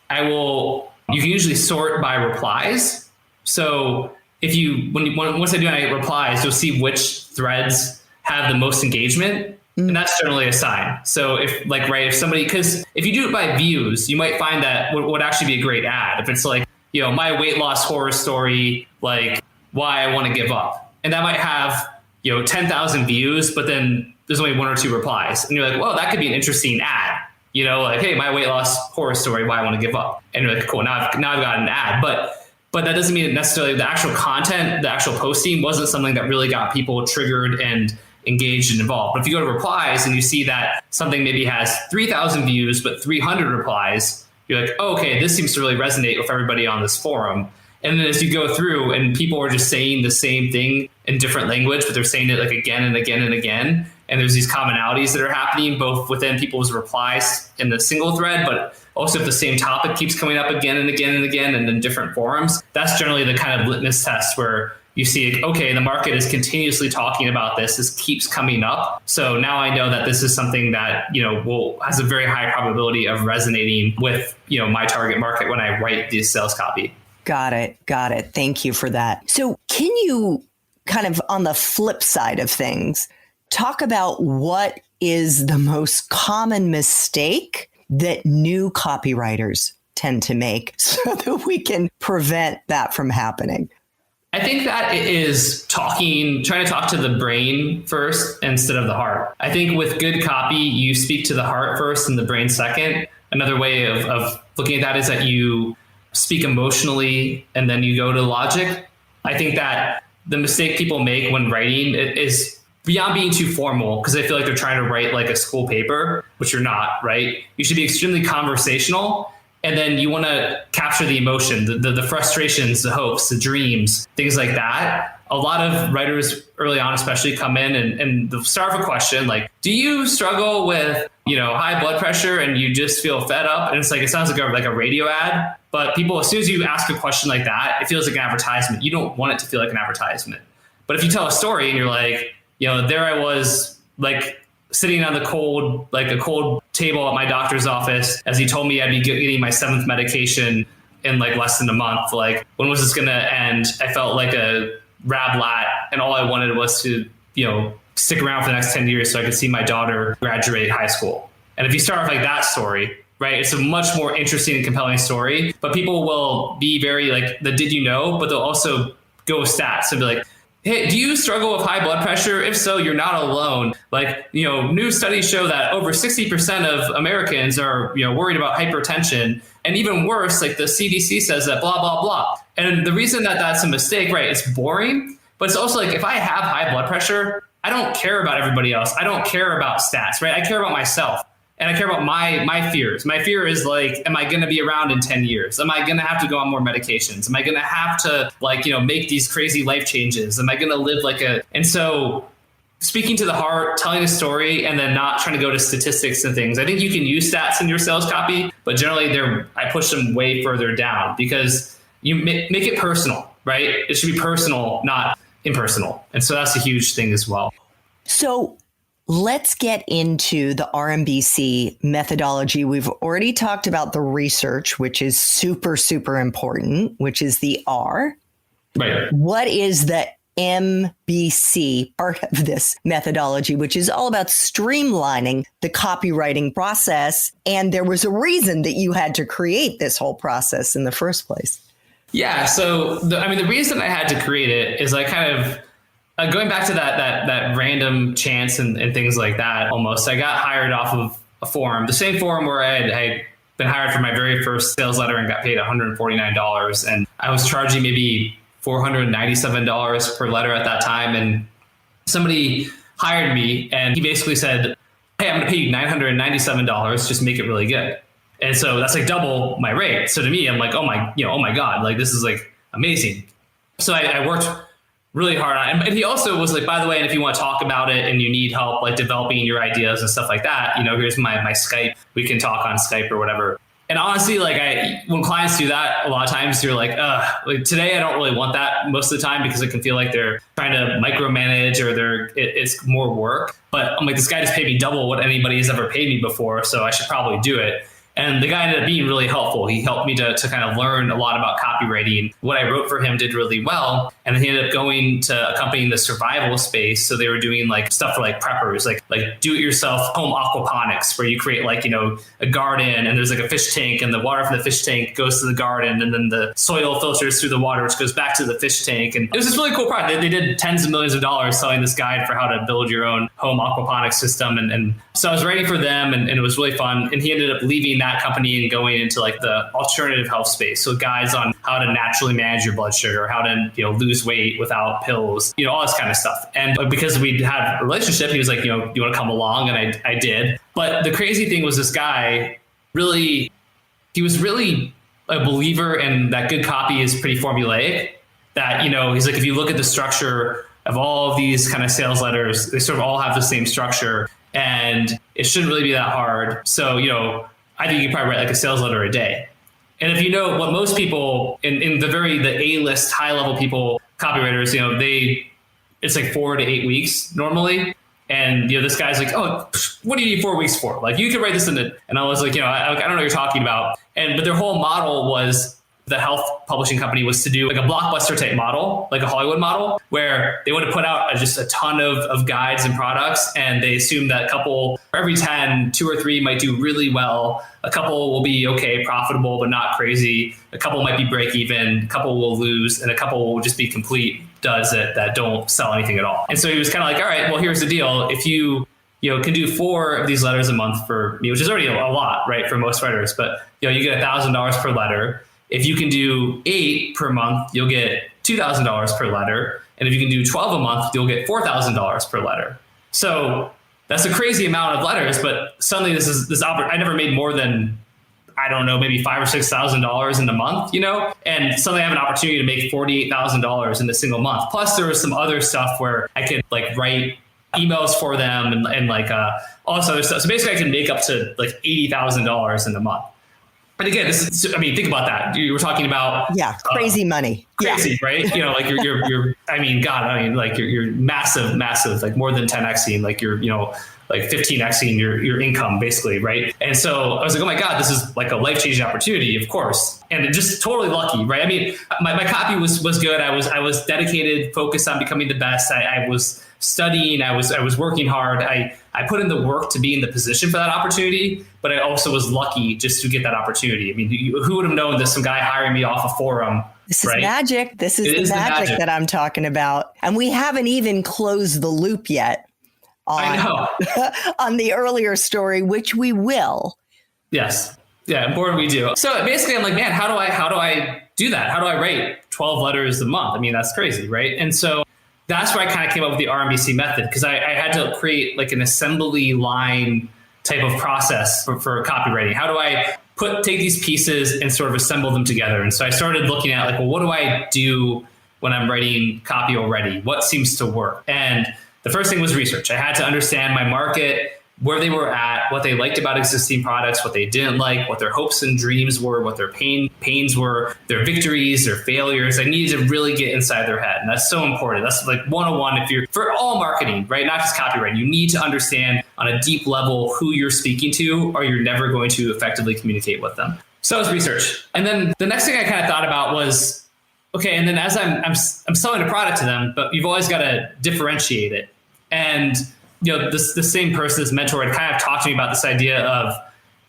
you can usually sort by replies. So once I do my replies, you'll see which threads have the most engagement. And that's generally a sign. So if somebody, because if you do it by views, you might find that would actually be a great ad. If it's like, my weight loss horror story, like why I want to give up. And that might have, 10,000 views, but then there's only 1 or 2 replies. And you're like, well, that could be an interesting ad. Like, hey, my weight loss horror story, why I want to give up. And you're like, cool, now I've got an ad. But that doesn't mean that necessarily the actual content, the actual posting wasn't something that really got people triggered and engaged and involved. But if you go to replies and you see that something maybe has 3,000 views, but 300 replies, you're like, oh, okay, this seems to really resonate with everybody on this forum. And then as you go through and people are just saying the same thing in different language, but they're saying it like again and again and again. And there's these commonalities that are happening both within people's replies in the single thread, but also if the same topic keeps coming up again and again and again and in different forums. That's generally the kind of litmus test where you see, okay, the market is continuously talking about this. This keeps coming up. So now I know that this is something that, has a very high probability of resonating with, my target market when I write this sales copy. Got it. Thank you for that. So can you kind of on the flip side of things, talk about what is the most common mistake that new copywriters tend to make so that we can prevent that from happening? I think that it is trying to talk to the brain first instead of the heart. I think with good copy, you speak to the heart first and the brain second. Another way of looking at that is that you speak emotionally and then you go to logic. I think that the mistake people make when writing is beyond being too formal, because they feel like they're trying to write like a school paper, which you're not, right? You should be extremely conversational. And then you want to capture the emotion, the frustrations, the hopes, the dreams, things like that. A lot of writers early on especially come in and they'll start with a question like, do you struggle with, high blood pressure and you just feel fed up? And it's like, it sounds like a radio ad. But people, as soon as you ask a question like that, it feels like an advertisement. You don't want it to feel like an advertisement. But if you tell a story and you're like, there I was like sitting on a cold table at my doctor's office as he told me I'd be getting my 7th medication in like less than a month. Like, when was this going to end? I felt like a rablat and all I wanted was to, stick around for the next 10 years so I could see my daughter graduate high school. And if you start off like that story, right, it's a much more interesting and compelling story, but people will be very like the did you know, but they'll also go with stats and be like, hey, do you struggle with high blood pressure? If so, you're not alone. Like, new studies show that over 60% of Americans are, worried about hypertension. And even worse, like the CDC says that blah, blah, blah. And the reason that that's a mistake, right, it's boring, but it's also like if I have high blood pressure, I don't care about everybody else. I don't care about stats, right? I care about myself. And I care about my fears. My fear is like, am I going to be around in 10 years? Am I going to have to go on more medications? Am I going to have to make these crazy life changes? Am I going to live and so speaking to the heart, telling a story, and then not trying to go to statistics and things. I think you can use stats in your sales copy, but generally I push them way further down because you make it personal, right? It should be personal, not impersonal. And so that's a huge thing as well. So let's get into the RMBC methodology. We've already talked about the research, which is super, super important, which is the R. Right. What is the MBC part of this methodology, which is all about streamlining the copywriting process? And there was a reason that you had to create this whole process in the first place. Yeah. So the reason I had to create it is I kind of going back to that random chance and things like that. Almost, I got hired off of a forum, the same forum where I been hired for my very first sales letter and got paid $149, and I was charging maybe $497 per letter at that time. And somebody hired me, and he basically said, "Hey, I'm going to pay you $997. Just make it really good." And so that's like double my rate. So to me, I'm like, oh my God, like this is like amazing. So I worked really hard on it. And he also was like, by the way, and if you want to talk about it and you need help like developing your ideas and stuff like that, here's my Skype. We can talk on Skype or whatever. And honestly, like when clients do that, a lot of times you're like today I don't really want that most of the time because it can feel like they're trying to micromanage or it's more work. But I'm like, this guy just paid me double what anybody has ever paid me before, so I should probably do it. And the guy ended up being really helpful. He helped me to kind of learn a lot about copywriting. What I wrote for him did really well. And then he ended up going to a company in the survival space. So they were doing like stuff for like preppers, like do-it-yourself home aquaponics, where you create like, a garden and there's like a fish tank and the water from the fish tank goes to the garden and then the soil filters through the water, which goes back to the fish tank. And it was this really cool product. They did tens of millions of dollars selling this guide for how to build your own home aquaponics system. And so I was writing for them and it was really fun. And he ended up leaving that company and going into like the alternative health space. So guides on how to naturally manage your blood sugar, how to lose weight without pills, all this kind of stuff. And because we had a relationship, he was like, you want to come along? And I did. But the crazy thing was this guy he was really a believer in that good copy is pretty formulaic. That, he's like, if you look at the structure of all of these kind of sales letters, they sort of all have the same structure and it shouldn't really be that hard. So, I think you probably write like a sales letter a day. And if you know what most people in the A-list high level people, copywriters, it's like 4 to 8 weeks normally. And, this guy's like, oh, what do you need 4 weeks for? Like, you can write this in it. And I was like, I don't know what you're talking about. But their whole model was, the health publishing company was to do like a blockbuster type model, like a Hollywood model, where they want to put out just a ton of guides and products. And they assume that for every 10, 2 or 3 might do really well. A couple will be okay, profitable, but not crazy. A couple might be break even, a couple will lose, and a couple will just be complete duds that don't sell anything at all. And so he was kind of like, all right, well, here's the deal. If you can do 4 of these letters a month for me, which is already a lot, right, for most writers, but you get $1,000 per letter. If you can do 8 per month, you'll get $2,000 per letter. And if you can do 12 a month, you'll get $4,000 per letter. So that's a crazy amount of letters, but suddenly I never made more than, I don't know, maybe $5,000 or $6,000 in a month, and suddenly I have an opportunity to make $48,000 in a single month. Plus there was some other stuff where I could like write emails for them and like all this other stuff. So basically I can make up to like $80,000 in a month. And again, think about that. You were talking about crazy money, crazy, right? Like you're massive, like more than 10xing, like you're like 15xing your income basically, right? And so I was like, oh my God, this is like a life-changing opportunity, of course, and just totally lucky, right? I mean, my copy was good. I was dedicated, focused on becoming the best. I was studying. I was working hard. I put in the work to be in the position for that opportunity, but I also was lucky just to get that opportunity. I mean, who would have known that some guy hiring me off a forum? This is magic. This is the magic that I'm talking about. And we haven't even closed the loop yet on the earlier story, which we will. Yes. Yeah, important we do. So basically I'm like, man, how do I do that? How do I write 12 letters a month? I mean, that's crazy, right? And so that's where I kind of came up with the RMBC method, because I had to create like an assembly line type of process for copywriting. How do I take these pieces and sort of assemble them together? And so I started looking at like, well, what do I do when I'm writing copy already? What seems to work? And the first thing was research. I had to understand my market, where they were at, what they liked about existing products, what they didn't like, what their hopes and dreams were, what their pains were, their victories, their failures. I needed to really get inside their head. And that's so important. That's like 101 for all marketing, right? Not just copywriting. You need to understand on a deep level who you're speaking to, or you're never going to effectively communicate with them. So it was research. And then the next thing I kind of thought about was, okay, and then as I'm selling a product to them, but you've always got to differentiate it. And the same person, this mentor, had kind of talked to me about this idea of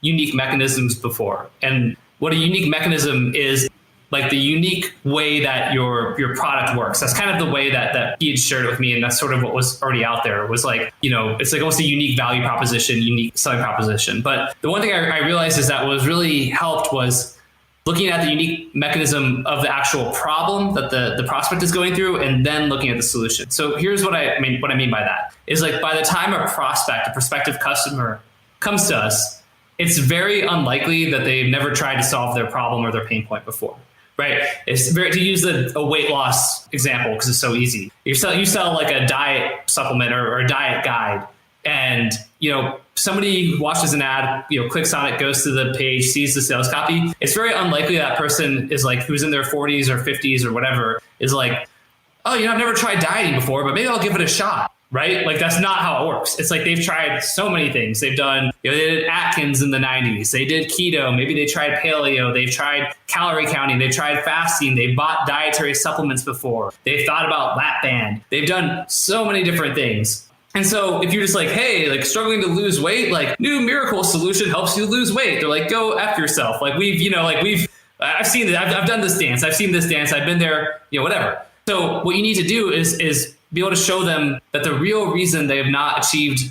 unique mechanisms before. And what a unique mechanism is, like the unique way that your product works. That's kind of the way that he had shared it with me. And that's sort of what was already out there. It was like, it's like almost a unique value proposition, unique selling proposition. But the one thing I realized is that what was really helped was looking at the unique mechanism of the actual problem that the prospect is going through, and then looking at the solution. So here's what I mean by that is, like, by the time a prospective customer comes to us, it's very unlikely that they've never tried to solve their problem or their pain point before, right? It's to use a weight loss example, because it's so easy. You sell like a diet supplement or a diet guide, and somebody watches an ad, clicks on it, goes to the page, sees the sales copy. It's very unlikely that person is like, who's in their 40s or 50s or whatever, is like, oh, I've never tried dieting before, but maybe I'll give it a shot, right? Like that's not how it works. It's like they've tried so many things. They've done, they did Atkins in the 90s. They did keto. Maybe they tried paleo. They've tried calorie counting. They've tried fasting. They bought dietary supplements before. They've thought about lap band. They've done so many different things. And so if you're just like, hey, like struggling to lose weight, like new miracle solution helps you lose weight. They're like, go F yourself. Like I've seen it. I've done this dance. I've seen this dance. I've been there, whatever. So what you need to do is be able to show them that the real reason they have not achieved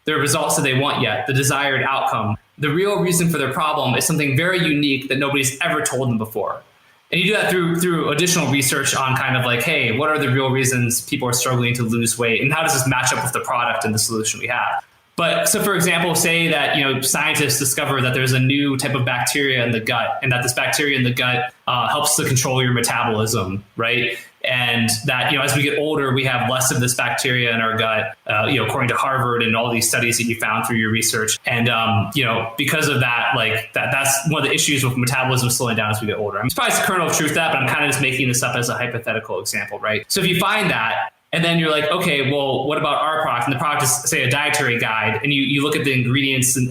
the results that they want yet, the desired outcome, the real reason for their problem is something very unique that nobody's ever told them before. And you do that through additional research on kind of like, hey, what are the real reasons people are struggling to lose weight? And how does this match up with the product and the solution we have? But so, for example, say that, scientists discover that there's a new type of bacteria in the gut, and that this bacteria in the gut helps to control your metabolism, right? And that, as we get older, we have less of this bacteria in our gut, according to Harvard and all these studies that you found through your research. And, because of that, that's one of the issues with metabolism slowing down as we get older. It's probably a kernel of truth to that, but I'm kind of just making this up as a hypothetical example, right? So if you find that, and then you're like, okay, well, what about our product? And the product is, say, a dietary guide, and you look at the ingredients or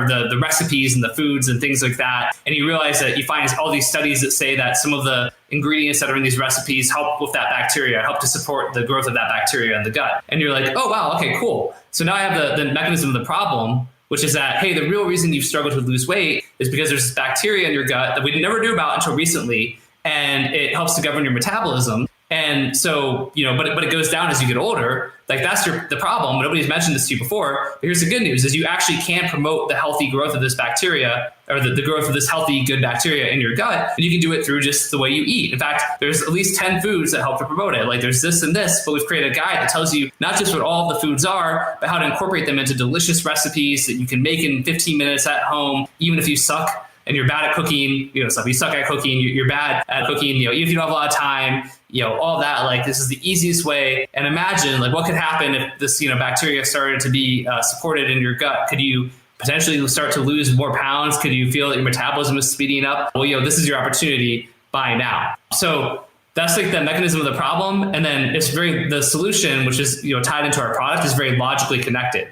the recipes and the foods and things like that, and you realize that you find all these studies that say that some of the ingredients that are in these recipes help with that bacteria, help to support the growth of that bacteria in the gut. And you're like, oh, wow, okay, cool. So now I have the mechanism of the problem, which is that, hey, the real reason you've struggled to lose weight is because there's this bacteria in your gut that we never knew about until recently, and it helps to govern your metabolism. And so, but it goes down as you get older. Like that's the problem. Nobody's mentioned this to you before. But here's the good news is you actually can promote the healthy growth of this bacteria, or the growth of this healthy, good bacteria in your gut. And you can do it through just the way you eat. In fact, there's at least 10 foods that help to promote it. Like there's this and this, but we've created a guide that tells you not just what all the foods are, but how to incorporate them into delicious recipes that you can make in 15 minutes at home, even if you suck and you're bad at cooking, so if you suck at cooking, you're bad at cooking, even if you don't have a lot of time, all that, like this is the easiest way. And imagine like what could happen if this, bacteria started to be supported in your gut. Could you potentially start to lose more pounds? Could you feel that your metabolism is speeding up? Well, this is your opportunity, buy now. So that's like the mechanism of the problem. And then the solution, which is, tied into our product, is very logically connected.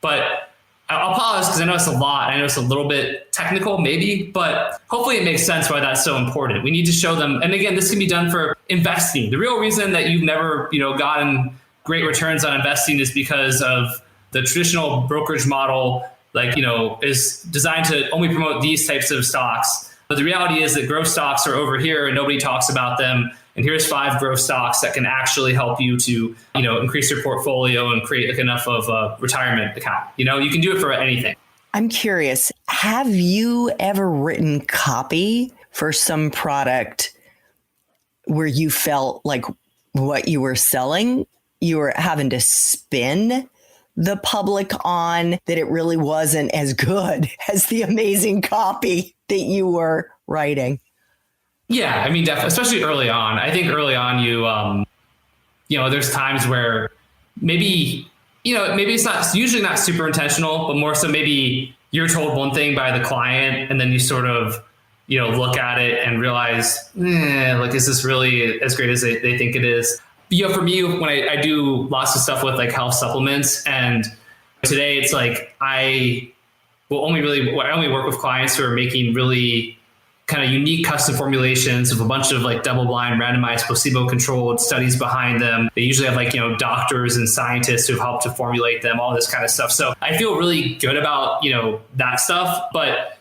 But I'll pause because I know it's a lot. I know it's a little bit technical maybe, but hopefully it makes sense why that's so important. We need to show them. And again, this can be done for investing. The real reason that you've never, gotten great returns on investing is because of the traditional brokerage model, is designed to only promote these types of stocks. But the reality is that growth stocks are over here and nobody talks about them. And here's 5 growth stocks that can actually help you to, increase your portfolio and create enough of a retirement account. You can do it for anything. I'm curious, have you ever written copy for some product where you felt like what you were selling, you were having to spin the public on, that it really wasn't as good as the amazing copy that you were writing? Yeah, I mean, definitely, especially early on. I think early on, there's times where maybe it's usually not super intentional, but more so maybe you're told one thing by the client and then you sort of, look at it and realize, is this really as great as they think it is? For me, when I do lots of stuff with like health supplements, and today it's like I only work with clients who are making really kind of unique custom formulations with a bunch of like double-blind, randomized, placebo-controlled studies behind them. They usually have doctors and scientists who've helped to formulate them, all this kind of stuff. So I feel really good about, that stuff. But,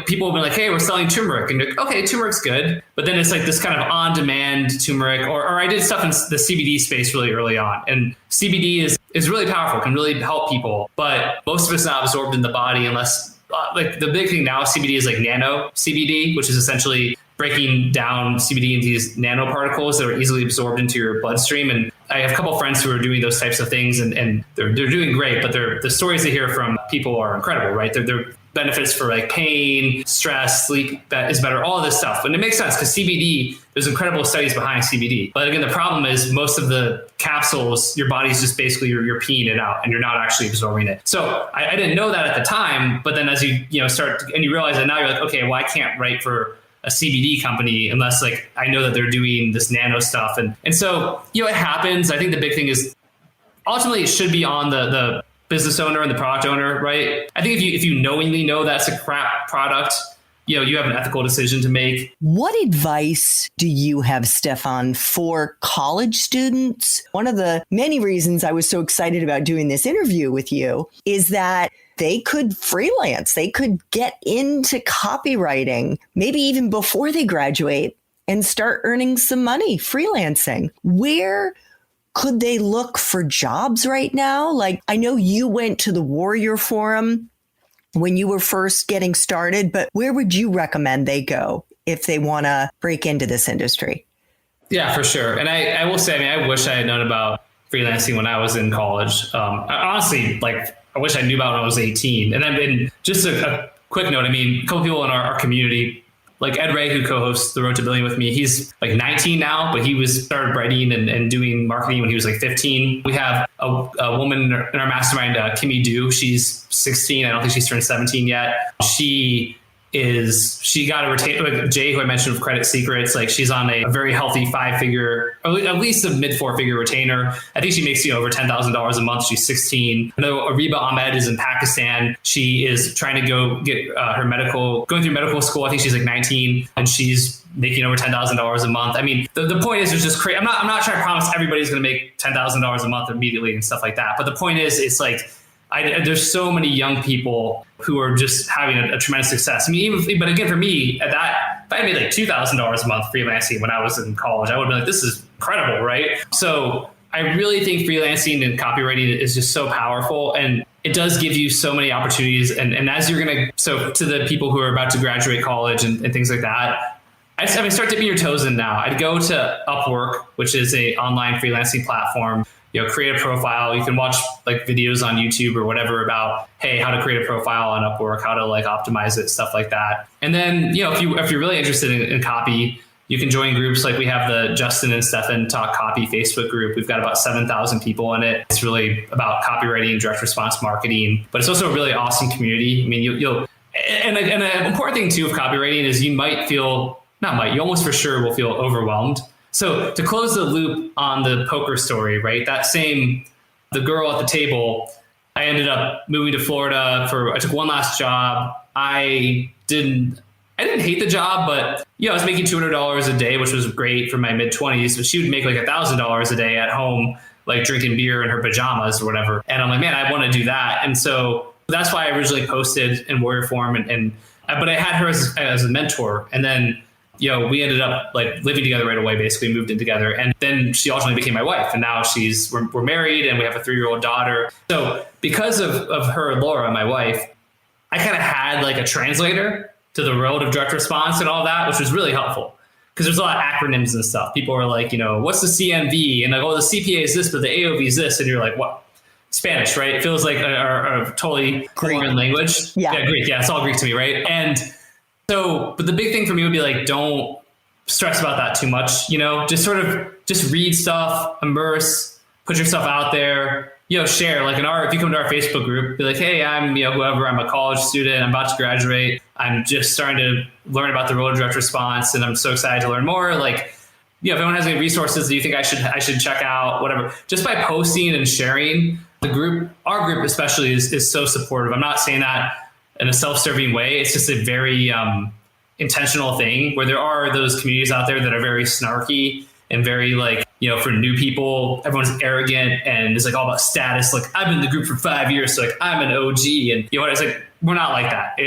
people have been like, hey, we're selling turmeric. And you're like, okay, turmeric's good. But then it's like this kind of on-demand turmeric, or I did stuff in the CBD space really early on. And CBD is really powerful, can really help people. But most of it's not absorbed in the body unless... the big thing now, CBD is like nano CBD, which is essentially breaking down CBD into these nanoparticles that are easily absorbed into your bloodstream. And I have a couple of friends who are doing those types of things, and they're doing great. But the stories they hear from people are incredible, right? They're benefits for like pain, stress, sleep is better, all of this stuff. And it makes sense because CBD, there's incredible studies behind CBD. But again, the problem is most of the capsules, your body's just basically you're peeing it out and you're not actually absorbing it. So I didn't know that at the time, but then as you start and you realize that now you're like, okay, well, I can't write for a CBD company unless I know that they're doing this nano stuff. And so, it happens. I think the big thing is ultimately it should be on the business owner and the product owner, right? I think if you knowingly know that's a crap product, you have an ethical decision to make. What advice do you have, Stefan, for college students? One of the many reasons I was so excited about doing this interview with you is that they could freelance. They could get into copywriting, maybe even before they graduate, and start earning some money freelancing. Where could they look for jobs right now? Like, I know you went to the Warrior Forum when you were first getting started, but where would you recommend they go if they want to break into this industry? Yeah, for sure. And I will say, I wish I had known about freelancing when I was in college. Honestly, I wish I knew about it when I was 18. And then just a quick note, a couple people in our community, like Ed Ray, who co-hosts The Road to Billion with me, he's 19 now, but he started writing and doing marketing when he was 15. We have a woman in our mastermind, Kimmy Du. She's 16. I don't think she's turned 17 yet. She got a retainer, Jay, who I mentioned with Credit Secrets. She's on a very healthy 5-figure, or at least a mid 4-figure retainer. I think she makes over $10,000 a month. She's 16. I know Ariba Ahmed is in Pakistan. She is trying to go get going through medical school. I think she's 19, and she's making over $10,000 a month. The point is, it's just crazy. I'm not trying to promise everybody's going to make $10,000 a month immediately and stuff like that. But the point is, it's there's so many young people who are just having a tremendous success. But again, for me, if I made $2,000 a month freelancing when I was in college, I would be this is incredible, right? So I really think freelancing and copywriting is just so powerful, and it does give you so many opportunities. And as you're so to the people who are about to graduate college and things like that, start dipping your toes in now. I'd go to Upwork, which is a online freelancing platform. Create a profile. You can watch videos on YouTube or whatever about, hey, how to create a profile on Upwork, how to optimize it, stuff like that. And then, if you're really interested in copy, you can join groups like we have the Justin and Stefan Talk Copy Facebook group. We've got about 7,000 people in it. It's really about copywriting and direct response marketing, but it's also a really awesome community. And an important thing too of copywriting is you almost for sure will feel overwhelmed. So to close the loop on the poker story, right? The girl at the table, I ended up moving to Florida I took one last job. I didn't hate the job, but I was making $200 a day, which was great for my mid-20s. But she would make $1,000 a day at home, drinking beer in her pajamas or whatever. And I'm man, I want to do that. And so that's why I originally posted in Warrior Forum, but I had her as a mentor. And then we ended up living together right away, basically moved in together. And then she ultimately became my wife. And now we're married and we have a 3-year-old daughter. So because of her, Laura, my wife, I kind of had a translator to the world of direct response and all that, which was really helpful because there's a lot of acronyms and stuff. People are what's the CMV? And the CPA is this, but the AOV is this. And you're what? Spanish, right? It feels like a totally foreign language. Yeah, Greek. Yeah, it's all Greek to me, right? And so, but the big thing for me would be don't stress about that too much, just read stuff, immerse, put yourself out there, share if you come to our Facebook group, be hey, I'm, whoever, I'm a college student, I'm about to graduate. I'm just starting to learn about the world of direct response. And I'm so excited to learn more. If anyone has any resources that you think I should check out, whatever, just by posting and sharing our group especially is so supportive. I'm not saying that in a self-serving way. It's just a very intentional thing where there are those communities out there that are very snarky and very for new people, everyone's arrogant and it's all about status. I've been in the group for 5 years, so I'm an OG, and it's we're not like that.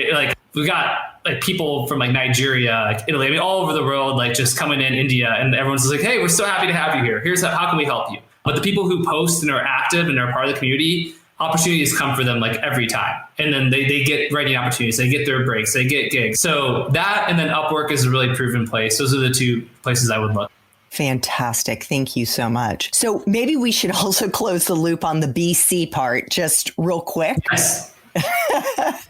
We got people from Nigeria, Italy, all over the world, just coming in, India, and everyone's hey, we're so happy to have you here. Here's how can we help you? But the people who post and are active and are part of the community, opportunities come for them every time. And then they get writing opportunities, they get their breaks, they get gigs. So that, and then Upwork is a really proven place. Those are the two places I would look. Fantastic. Thank you so much. So maybe we should also close the loop on the BC part, just real quick. Yes.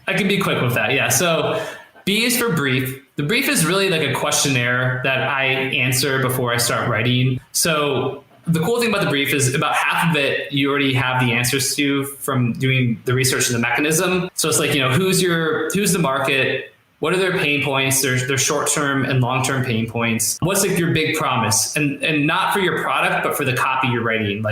I can be quick with that. Yeah. So B is for brief. The brief is really a questionnaire that I answer before I start writing. So the cool thing about the brief is about half of it you already have the answers to from doing the research and the mechanism. So it's who's the market, what are their pain points, their short-term and long-term pain points, what's your big promise, and not for your product but for the copy you're writing.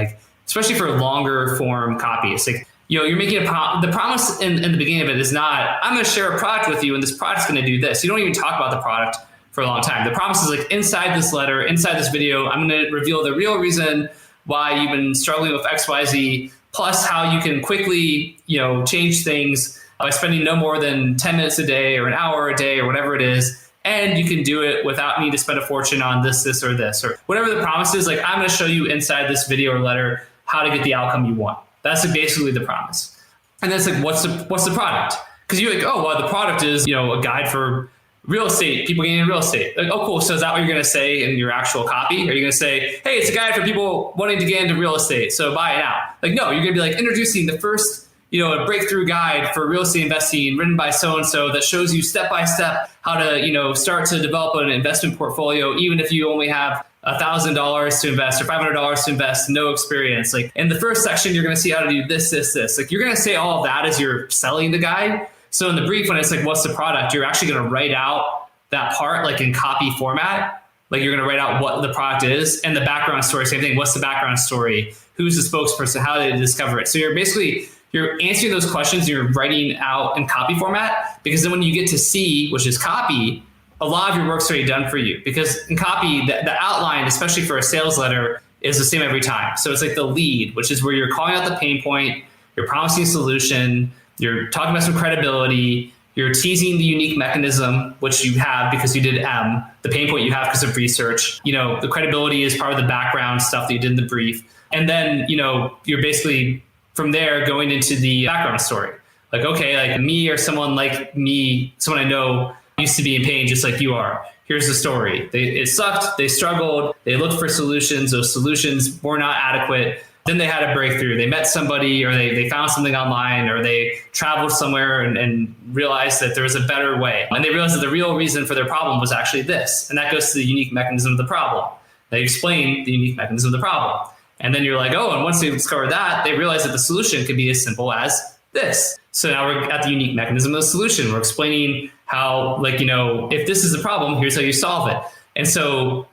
especially for longer form copy. It's like, you're making the promise in the beginning of it is not, I'm going to share a product with you and this product's going to do this. You don't even talk about the product for a long time. The promise is like, inside this letter, inside this video, I'm going to reveal the real reason why you've been struggling with XYZ, plus how you can quickly, change things by spending no more than 10 minutes a day or an hour a day or whatever it is. And you can do it without needing to spend a fortune on this, or this, or whatever the promise is. Like, I'm going to show you inside this video or letter how to get the outcome you want. That's basically the promise. And then it's like, what's the product? Because you're like, oh, well, the product is, a guide for real estate, people getting into real estate. Like, oh, cool. So is that what you're going to say in your actual copy? Are you going to say, hey, it's a guide for people wanting to get into real estate, so buy it now? Like, no, you're going to be like introducing the first, a breakthrough guide for real estate investing written by so-and-so that shows you step-by-step how to, start to develop an investment portfolio, even if you only have $1,000 to invest or $500 to invest, no experience. Like, in the first section, you're going to see how to do this. Like, you're going to say all of that as you're selling the guide. So in the brief, when it's like, what's the product, you're actually going to write out that part like in copy format. Like, you're going to write out what the product is and the background story. Same thing. What's the background story? Who's the spokesperson? How did they discover it? So you're answering those questions. You're writing out in copy format, because then when you get to C, which is copy, a lot of your work's already done for you. Because in copy, the outline, especially for a sales letter, is the same every time. So it's like the lead, which is where you're calling out the pain point, you're promising a solution, you're talking about some credibility, you're teasing the unique mechanism, which you have because you did M, the pain point you have because of research. The credibility is part of the background stuff that you did in the brief. And then, you're basically from there going into the background story. Like, okay, like me or someone like me, someone I know used to be in pain just like you are. Here's the story. It sucked. They struggled. They looked for solutions. Those solutions were not adequate. Then they had a breakthrough. They met somebody, or they found something online, or they traveled somewhere and realized that there was a better way. And they realized that the real reason for their problem was actually this. And that goes to the unique mechanism of the problem. They explain the unique mechanism of the problem. And then you're like, oh, and once they discover that, they realize that the solution could be as simple as this. So now we're at the unique mechanism of the solution. We're explaining how, if this is the problem, here's how you solve it. And so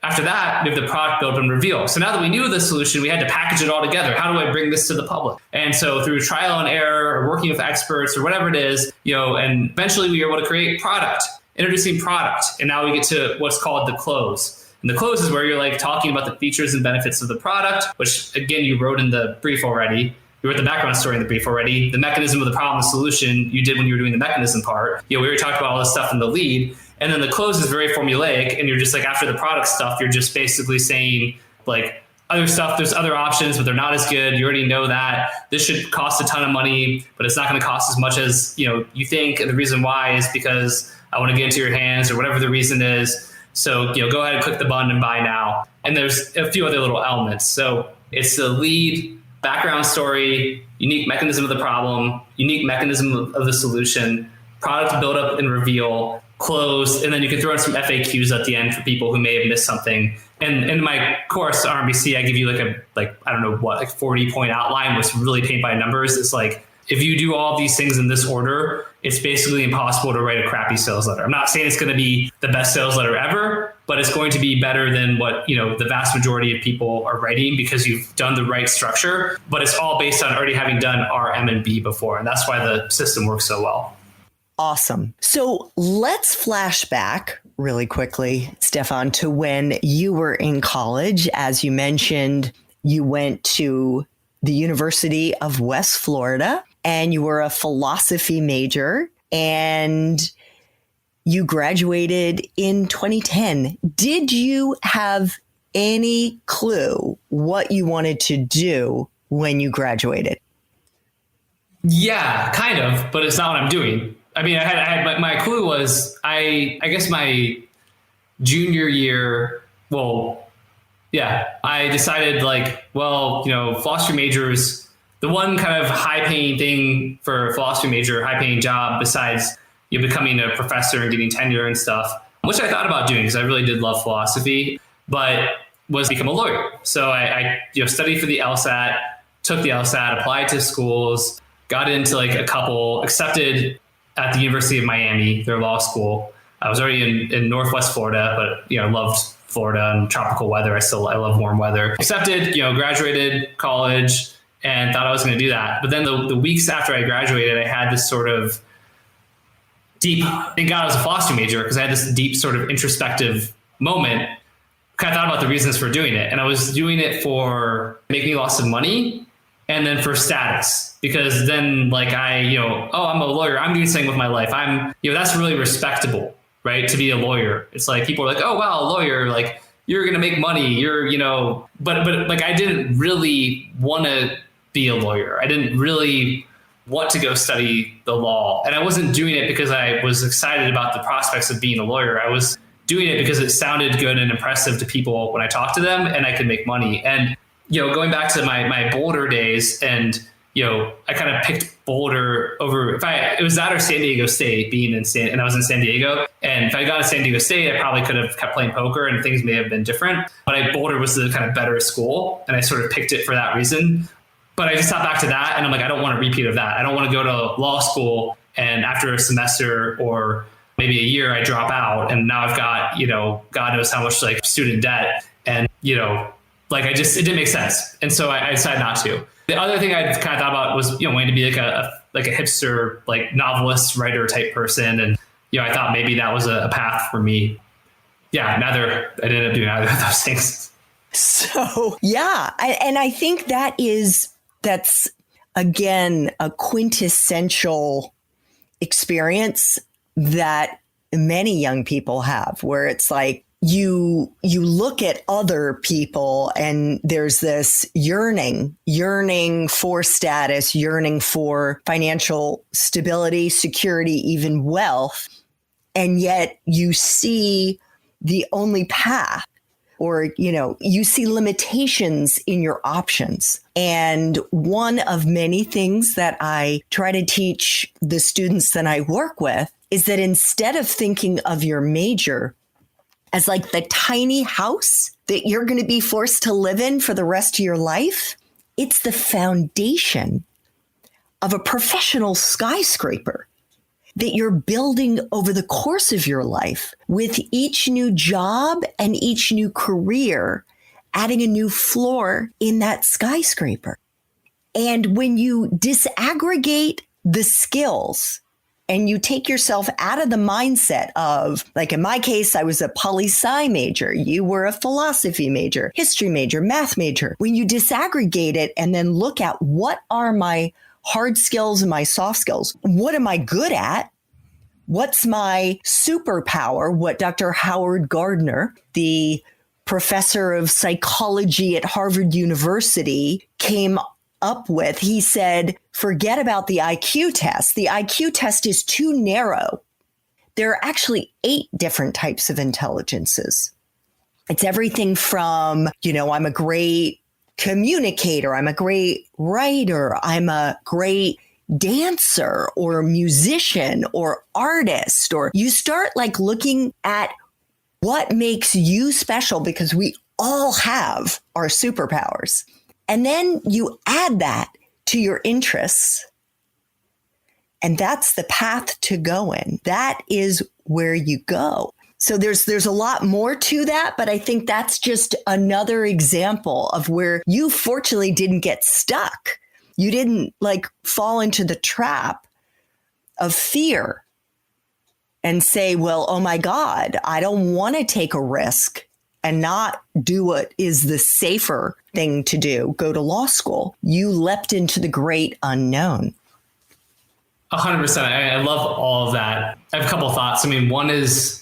after that, we have the product build and reveal. So now that we knew the solution, we had to package it all together. How do I bring this to the public? And so through trial and error, or working with experts, or whatever it is, and eventually we were able to create product, introducing product. And now we get to what's called the close. And the close is where you're like talking about the features and benefits of the product, which again, you wrote in the brief already. You wrote the background story in the brief already. The mechanism of the problem, the solution, you did when you were doing the mechanism part. We already talked about all this stuff in the lead. And then the close is very formulaic. And you're just like, after the product stuff, you're just basically saying like other stuff, there's other options, but they're not as good. You already know that this should cost a ton of money, but it's not going to cost as much as, you think. And the reason why is because I want to get into your hands, or whatever the reason is. So, go ahead and click the button and buy now. And there's a few other little elements. So it's the lead, background story, unique mechanism of the problem, unique mechanism of the solution, product build up and reveal, close, and then you can throw in some FAQs at the end for people who may have missed something. And in my course, RMBC, I give you like 40-point outline, which really paint by numbers. It's like, if you do all these things in this order, it's basically impossible to write a crappy sales letter. I'm not saying it's going to be the best sales letter ever, but it's going to be better than what, the vast majority of people are writing, because you've done the right structure, but it's all based on already having done R, M, and B before. And that's why the system works so well. Awesome. So let's flash back really quickly, Stefan, to when you were in college. As you mentioned, you went to the University of West Florida, and you were a philosophy major, and you graduated in 2010. Did you have any clue what you wanted to do when you graduated? Yeah, kind of, but it's not what I'm doing. I mean, my clue was, I guess my junior year, I decided philosophy majors, the one kind of high-paying thing for a philosophy major, high-paying job, besides becoming a professor and getting tenure and stuff, which I thought about doing because I really did love philosophy, but was become a lawyer. So I studied for the LSAT, took the LSAT, applied to schools, got into a couple, accepted at the University of Miami, their law school. I was already in Northwest Florida, but loved Florida and tropical weather. I love warm weather. Accepted, graduated college and thought I was going to do that. But then the weeks after I graduated, I had this sort of deep, thank God I was a philosophy major, because I had this deep sort of introspective moment. I thought about the reasons for doing it. And I was doing it for making lots of money and then for status, because then I'm a lawyer. I'm doing something with my life. That's really respectable, right? To be a lawyer. It's like people are like, oh, wow, a lawyer, like you're going to make money. But I didn't really want to be a lawyer. I didn't really want to go study the law. And I wasn't doing it because I was excited about the prospects of being a lawyer. I was doing it because it sounded good and impressive to people when I talked to them, and I could make money. And, going back to my Boulder days, and, I kind of picked Boulder over, it was that or San Diego State, and I was in San Diego. And if I got to San Diego State, I probably could have kept playing poker and things may have been different. But Boulder was the kind of better school, and I sort of picked it for that reason. But I just thought back to that, and I'm like, I don't want a repeat of that. I don't want to go to law school and after a semester or maybe a year, I drop out, and now I've got, God knows how much student debt, and, it didn't make sense. And so I decided not to. The other thing I kind of thought about was, wanting to be like a hipster, novelist, writer type person. And, I thought maybe that was a path for me. Yeah, I ended up doing either of those things. So, yeah. And I think that's again, a quintessential experience that many young people have, where it's like you look at other people and there's this yearning for status, yearning for financial stability, security, even wealth. And yet you see the only path, or, you see limitations in your options. And one of many things that I try to teach the students that I work with is that instead of thinking of your major as like the tiny house that you're going to be forced to live in for the rest of your life, it's the foundation of a professional skyscraper that you're building over the course of your life, with each new job and each new career adding a new floor in that skyscraper. And when you disaggregate the skills and you take yourself out of the mindset of, like in my case, I was a poli-sci major, you were a philosophy major, history major, math major. When you disaggregate it and then look at what are my hard skills and my soft skills, what am I good at? What's my superpower? What Dr. Howard Gardner, the professor of psychology at Harvard University, came up with. He said, forget about the IQ test. The IQ test is too narrow. There are actually 8 different types of intelligences. It's everything from, I'm a great communicator, I'm a great writer, I'm a great dancer or musician or artist, or you start looking at what makes you special, because we all have our superpowers. And then you add that to your interests. And that's the path to go in. That is where you go. So there's a lot more to that, but I think that's just another example of where you fortunately didn't get stuck. You didn't fall into the trap of fear and say, well, oh my God, I don't want to take a risk and not do what is the safer thing to do, go to law school. You leapt into the great unknown. 100%. I love all of that. I have a couple of thoughts. I mean, one is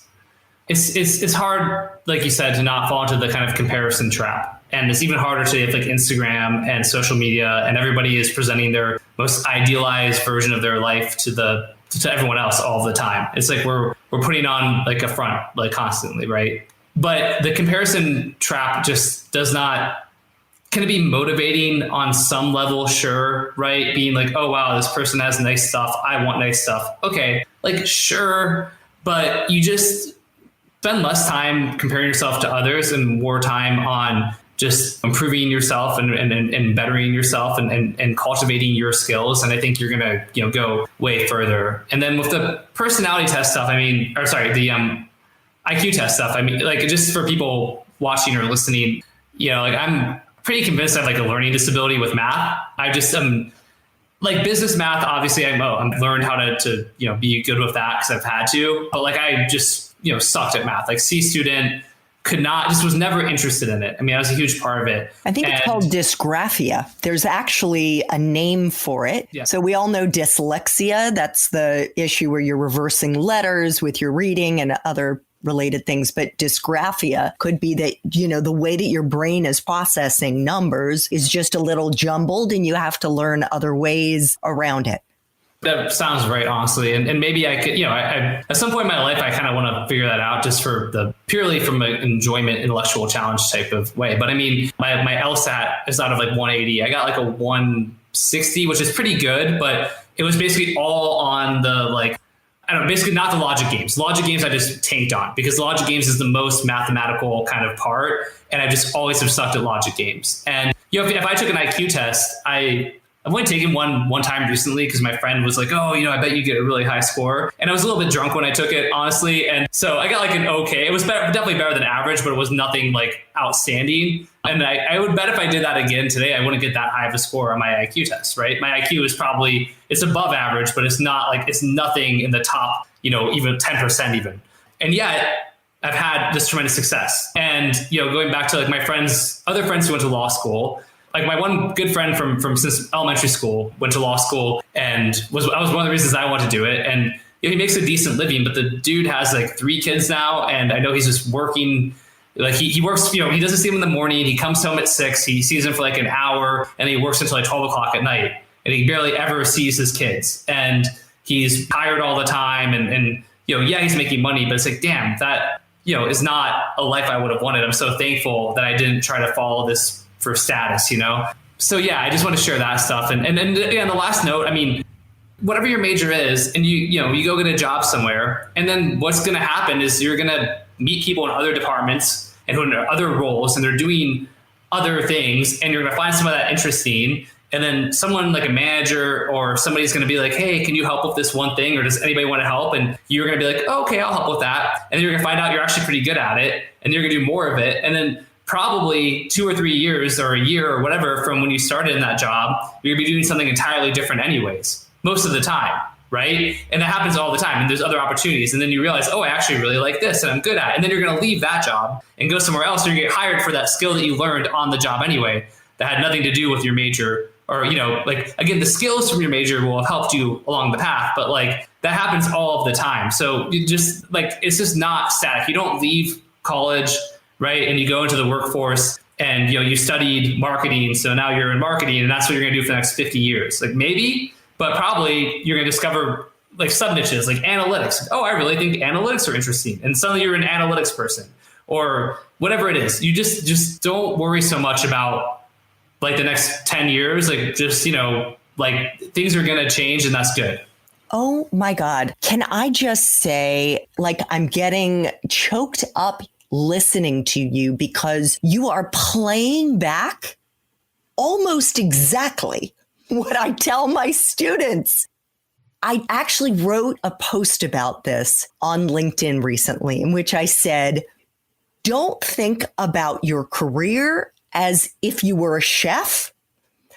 it's hard, like you said, to not fall into the kind of comparison trap. And it's even harder today with Instagram and social media, and everybody is presenting their most idealized version of their life to everyone else all the time. It's like we're putting on a front constantly, right? But the comparison trap just can it be motivating on some level? Sure, right? Being oh, wow, this person has nice stuff. I want nice stuff. Okay, sure. But you just spend less time comparing yourself to others and more time on just improving yourself and bettering yourself and cultivating your skills. And I think you're going to, go way further. And then with the personality test stuff, the IQ test stuff. I mean, like just for people watching or listening, like I'm pretty convinced I have like a learning disability with math. I just like business math. Obviously, I'm learned how to be good with that because I've had to. But like I just sucked at math. Like C student, was never interested in it. I mean, I was a huge part of it. I think it's called dysgraphia. There's actually a name for it. Yeah. So we all know dyslexia. That's the issue where you're reversing letters with your reading and other related things. But dysgraphia could be that, the way that your brain is processing numbers is just a little jumbled and you have to learn other ways around it. That sounds right, honestly. And maybe I could, I at some point in my life, I kind of want to figure that out just for purely from an enjoyment, intellectual challenge type of way. But I mean, my LSAT is out of like 180. I got like a 160, which is pretty good, but it was basically all on the basically not the logic games. Logic games I just tanked on because logic games is the most mathematical kind of part. And I just always have sucked at logic games. And, if I took an IQ test, I've only taken one time recently because my friend was like, oh, I bet you get a really high score. And I was a little bit drunk when I took it, honestly. And so I got like an okay. It was definitely better than average, but it was nothing like outstanding. And I would bet if I did that again today, I wouldn't get that high of a score on my IQ test, right? My IQ is it's above average, but it's not like, it's nothing in the top, even 10% even. And yet I've had this tremendous success. And, going back to like my other friends who went to law school, like my one good friend from since elementary school went to law school and was one of the reasons I wanted to do it. And he makes a decent living, but the dude has like 3 kids now. And I know he's just working. Like he works, he doesn't see him in the morning. He comes home at 6. He sees him for like an hour and he works until like 12 o'clock at night. And he barely ever sees his kids. And he's tired all the time. And he's making money, but it's like, damn, that, is not a life I would have wanted. I'm so thankful that I didn't try to follow this for status, So yeah, I just want to share that stuff. And the last note, I mean, whatever your major is, and you go get a job somewhere, and then what's going to happen is you're going to meet people in other departments and who are in other roles, and they're doing other things, and you're going to find some of that interesting. And then someone like a manager or somebody's going to be like, hey, can you help with this one thing? Or does anybody want to help? And you're going to be like, oh, okay, I'll help with that. And then you're going to find out you're actually pretty good at it, and you're going to do more of it. And then probably 2 or 3 years or a year or whatever from when you started in that job, you're going to be doing something entirely different anyways, most of the time, right? And that happens all the time. And there's other opportunities. And then you realize, oh, I actually really like this and I'm good at it. And then you're going to leave that job and go somewhere else. Or you get hired for that skill that you learned on the job anyway, that had nothing to do with your major. Or, again, the skills from your major will have helped you along the path, but like that happens all of the time. So you just it's just not static. You don't leave college, right? And you go into the workforce and, you studied marketing. So now you're in marketing and that's what you're going to do for the next 50 years. Like maybe, but probably you're going to discover like sub niches, like analytics. Oh, I really think analytics are interesting. And suddenly you're an analytics person or whatever it is. You just don't worry so much about like the next 10 years. Like just, like things are going to change and that's good. Oh my God. Can I just say, like, I'm getting choked up listening to you because you are playing back almost exactly what I tell my students. I actually wrote a post about this on LinkedIn recently in which I said, don't think about your career as if you were a chef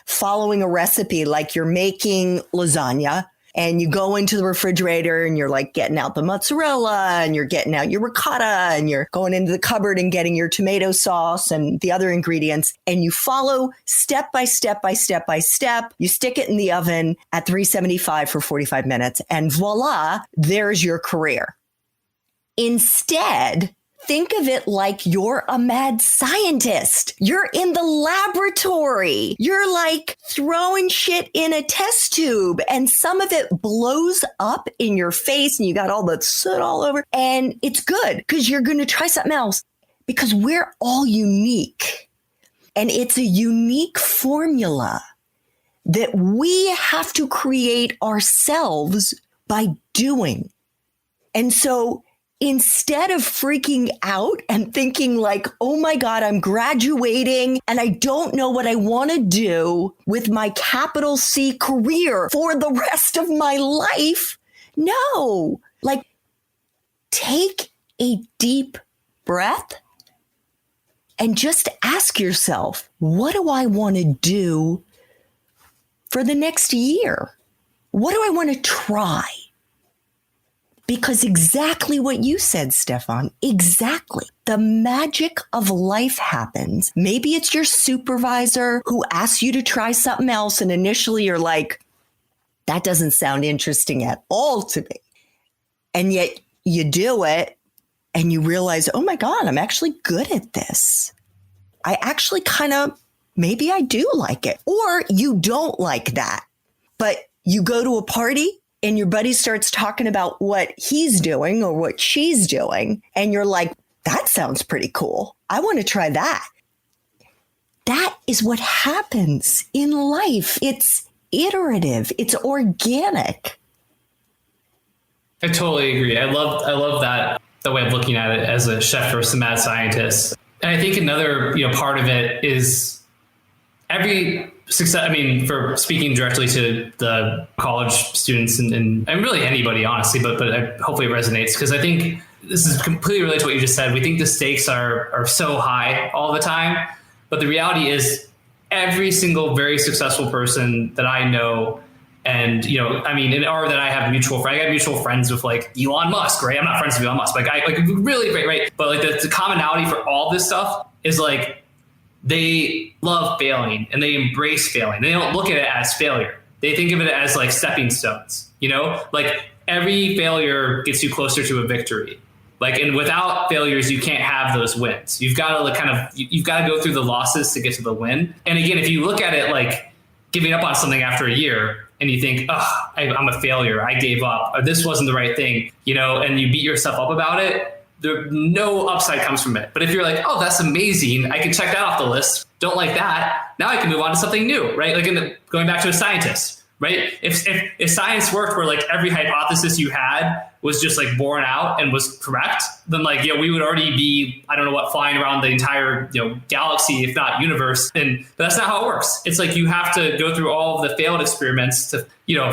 following a recipe, like you're making lasagna. And you go into the refrigerator and you're like getting out the mozzarella and you're getting out your ricotta and you're going into the cupboard and getting your tomato sauce and the other ingredients. And you follow step by step by step by step. You stick it in the oven at 375 for 45 minutes and voila, there's your career. Instead, think of it like you're a mad scientist. You're in the laboratory. You're like throwing shit in a test tube and some of it blows up in your face and you got all the soot all over. And it's good because you're going to try something else because we're all unique. And it's a unique formula that we have to create ourselves by doing. And so instead of freaking out and thinking like, oh my God, I'm graduating and I don't know what I want to do with my capital C career for the rest of my life. No, like take a deep breath and just ask yourself, what do I want to do for the next year? What do I want to try? Because exactly what you said, Stefan, exactly. The magic of life happens. Maybe it's your supervisor who asks you to try something else, and initially you're like, that doesn't sound interesting at all to me. And yet you do it and you realize, oh my God, I'm actually good at this. I actually maybe I do like it. Or you don't like that, but you go to a party and your buddy starts talking about what he's doing or what she's doing. And you're like, that sounds pretty cool. I want to try that. That is what happens in life. It's iterative. It's organic. I totally agree. I love that, the way of looking at it as a chef versus a mad scientist. And I think another, part of it is every success. I mean, for speaking directly to the college students and really anybody, honestly, but hopefully it resonates, because I think this is completely related to what you just said. We think the stakes are so high all the time, but the reality is every single very successful person that I know, and or that I have mutual friends. I got mutual friends with like Elon Musk, right? I'm not friends with Elon Musk, but really great, right? But like the commonality for all this stuff is like they love failing and they embrace failing. They don't look at it as failure. They think of it as like stepping stones. Like every failure gets you closer to a victory. Like, and without failures, you can't have those wins. You've got to you've got to go through the losses to get to the win. And again, if you look at it like giving up on something after a year, and you think, I'm a failure, I gave up, or this wasn't the right thing, and you beat yourself up about it, no upside comes from it. But if you're like, oh, that's amazing, I can check that off the list, don't like that, now I can move on to something new, right? Like going back to a scientist, right? If science worked where like every hypothesis you had was just like borne out and was correct, then like, we would already be, I don't know what, flying around the entire, galaxy, if not universe. But that's not how it works. It's like you have to go through all of the failed experiments to,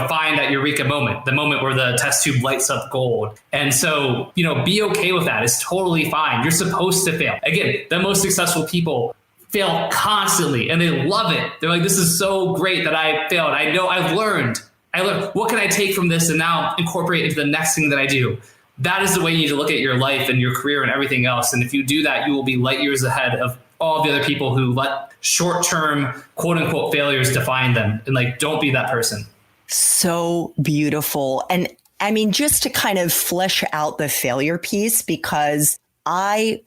find that eureka moment, the moment where the test tube lights up gold. And so, be okay with that. It's totally fine. You're supposed to fail. Again, the most successful people fail constantly and they love it. They're like, this is so great that I failed. I know I've learned. What can I take from this and now incorporate it into the next thing that I do? That is the way you need to look at your life and your career and everything else. And if you do that, you will be light years ahead of all the other people who let short-term quote unquote failures define them. And like, don't be that person. So beautiful. And I mean, just to kind of flesh out the failure piece, because I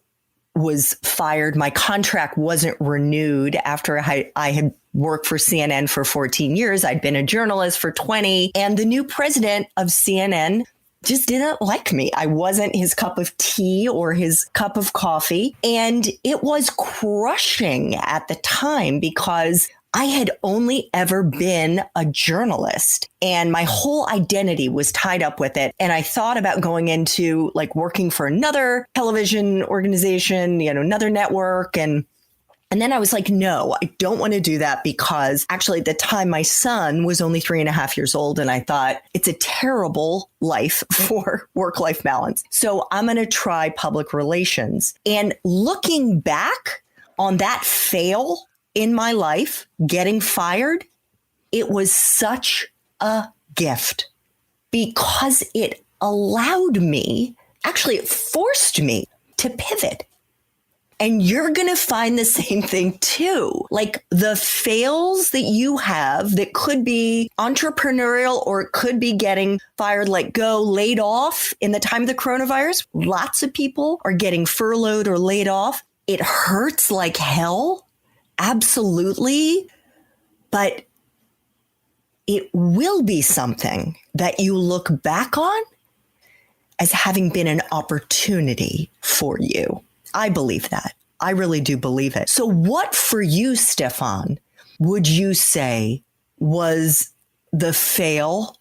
was fired. My contract wasn't renewed after I had worked for CNN for 14 years. I'd been a journalist for 20. And the new president of CNN just didn't like me. I wasn't his cup of tea or his cup of coffee. And it was crushing at the time because I had only ever been a journalist and my whole identity was tied up with it. And I thought about going into like working for another television organization, another network. And then I was like, no, I don't want to do that, because actually at the time my son was only 3.5 years old. And I thought it's a terrible life for work-life balance. So I'm going to try public relations. And looking back on that fail in my life, getting fired, it was such a gift because it allowed me, actually it forced me to pivot. And you're going to find the same thing too. Like the fails that you have that could be entrepreneurial or it could be getting fired, laid off in the time of the coronavirus. Lots of people are getting furloughed or laid off. It hurts like hell. Absolutely. But it will be something that you look back on as having been an opportunity for you. I believe that. I really do believe it. So what for you, Stefan, would you say was the fail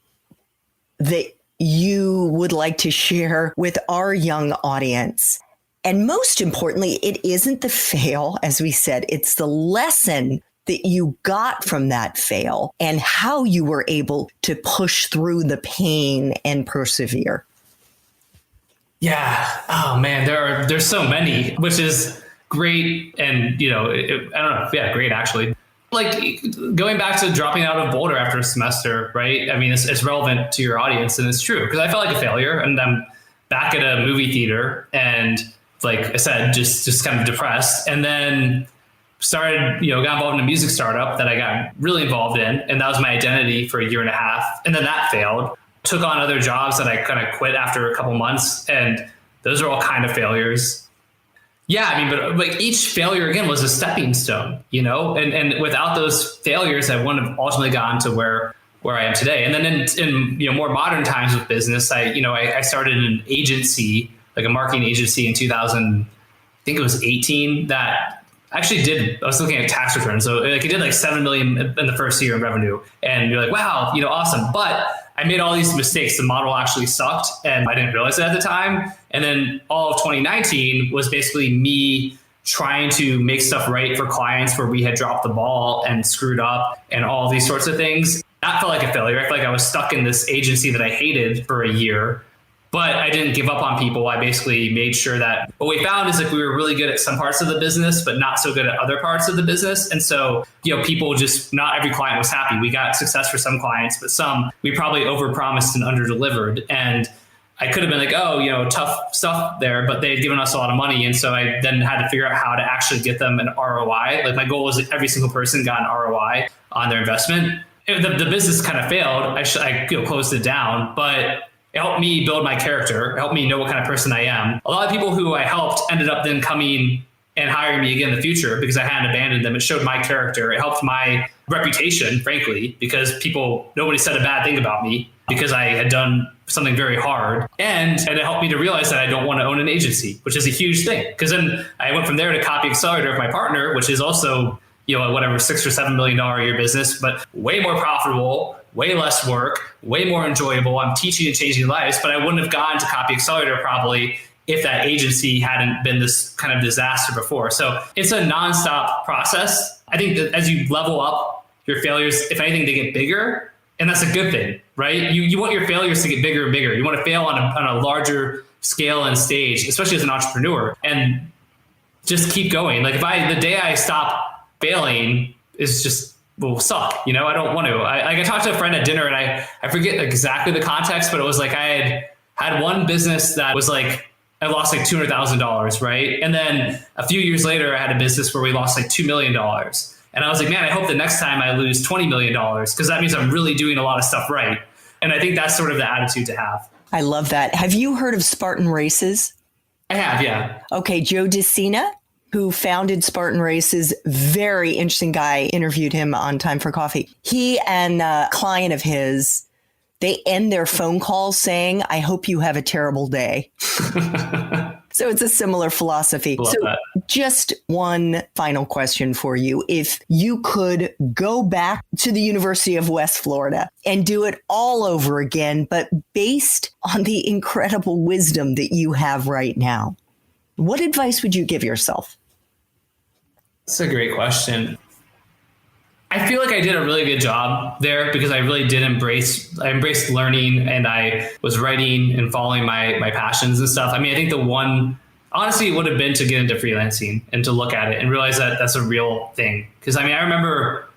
that you would like to share with our young audience? And most importantly, it isn't the fail, as we said, it's the lesson that you got from that fail and how you were able to push through the pain and persevere. Yeah. Oh man, there's so many, which is great. And I don't know. Yeah, great actually. Like going back to dropping out of Boulder after a semester, right? I mean, it's relevant to your audience, and it's true because I felt like a failure, and I'm back at a movie theater, and like I said, just kind of depressed, and then started, got involved in a music startup that I got really involved in, and that was my identity for a year and a half, and then that failed. Took on other jobs that I kind of quit after a couple months, and those are all kind of failures. Yeah, I mean, but like each failure again was a stepping stone, and without those failures, I wouldn't have ultimately gotten to where I am today. And then in more modern times with business, I started an agency, like a marketing agency in 2000, I think it was 18, that actually I was looking at tax returns. So like it did like 7 million in the first year in revenue, and you're like, wow, awesome. But I made all these mistakes. The model actually sucked, and I didn't realize it at the time. And then all of 2019 was basically me trying to make stuff right for clients where we had dropped the ball and screwed up and all these sorts of things. That felt like a failure. I felt like I was stuck in this agency that I hated for a year, but I didn't give up on people. I basically made sure that what we found is like we were really good at some parts of the business, but not so good at other parts of the business. And so, people not every client was happy. We got success for some clients, but some we probably overpromised and underdelivered. And I could have been like, tough stuff there, but they'd given us a lot of money. And so I then had to figure out how to actually get them an ROI. Like my goal was that every single person got an ROI on their investment. The business kind of failed. I closed it down, but it helped me build my character. It helped me know what kind of person I am. A lot of people who I helped ended up then coming and hiring me again in the future because I hadn't abandoned them. It showed my character. It helped my reputation, frankly, because nobody said a bad thing about me because I had done something very hard. And it helped me to realize that I don't want to own an agency, which is a huge thing. Because then I went from there to Copy Accelerator with my partner, which is also, whatever, $6 or $7 million a year business, but way more profitable, way less work, way more enjoyable. I'm teaching and changing lives, but I wouldn't have gotten to Copy Accelerator probably if that agency hadn't been this kind of disaster before. So it's a nonstop process. I think that as you level up your failures, if anything, they get bigger, and that's a good thing, right? You want your failures to get bigger and bigger. You want to fail on a larger scale and stage, especially as an entrepreneur, and just keep going. Like the day I stop failing is just will suck. I don't want to. I talked to a friend at dinner, and I forget exactly the context, but it was like I had one business that was like, I lost like $200,000, right? And then a few years later, I had a business where we lost like $2 million. And I was like, man, I hope the next time I lose $20 million, because that means I'm really doing a lot of stuff right. And I think that's sort of the attitude to have. I love that. Have you heard of Spartan Races? I have, yeah. Okay, Joe DeCina, who founded Spartan Races, very interesting guy, interviewed him on Time for Coffee. He and a client of his, they end their phone calls saying, I hope you have a terrible day. So it's a similar philosophy. Love so that. Just one final question for you. If you could go back to the University of West Florida and do it all over again, but based on the incredible wisdom that you have right now, what advice would you give yourself? That's a great question. I feel like I did a really good job there because I really did embraced learning, and I was writing and following my passions and stuff. I mean, I think the one, honestly, it would have been to get into freelancing and to look at it and realize that that's a real thing. Because I mean, I remember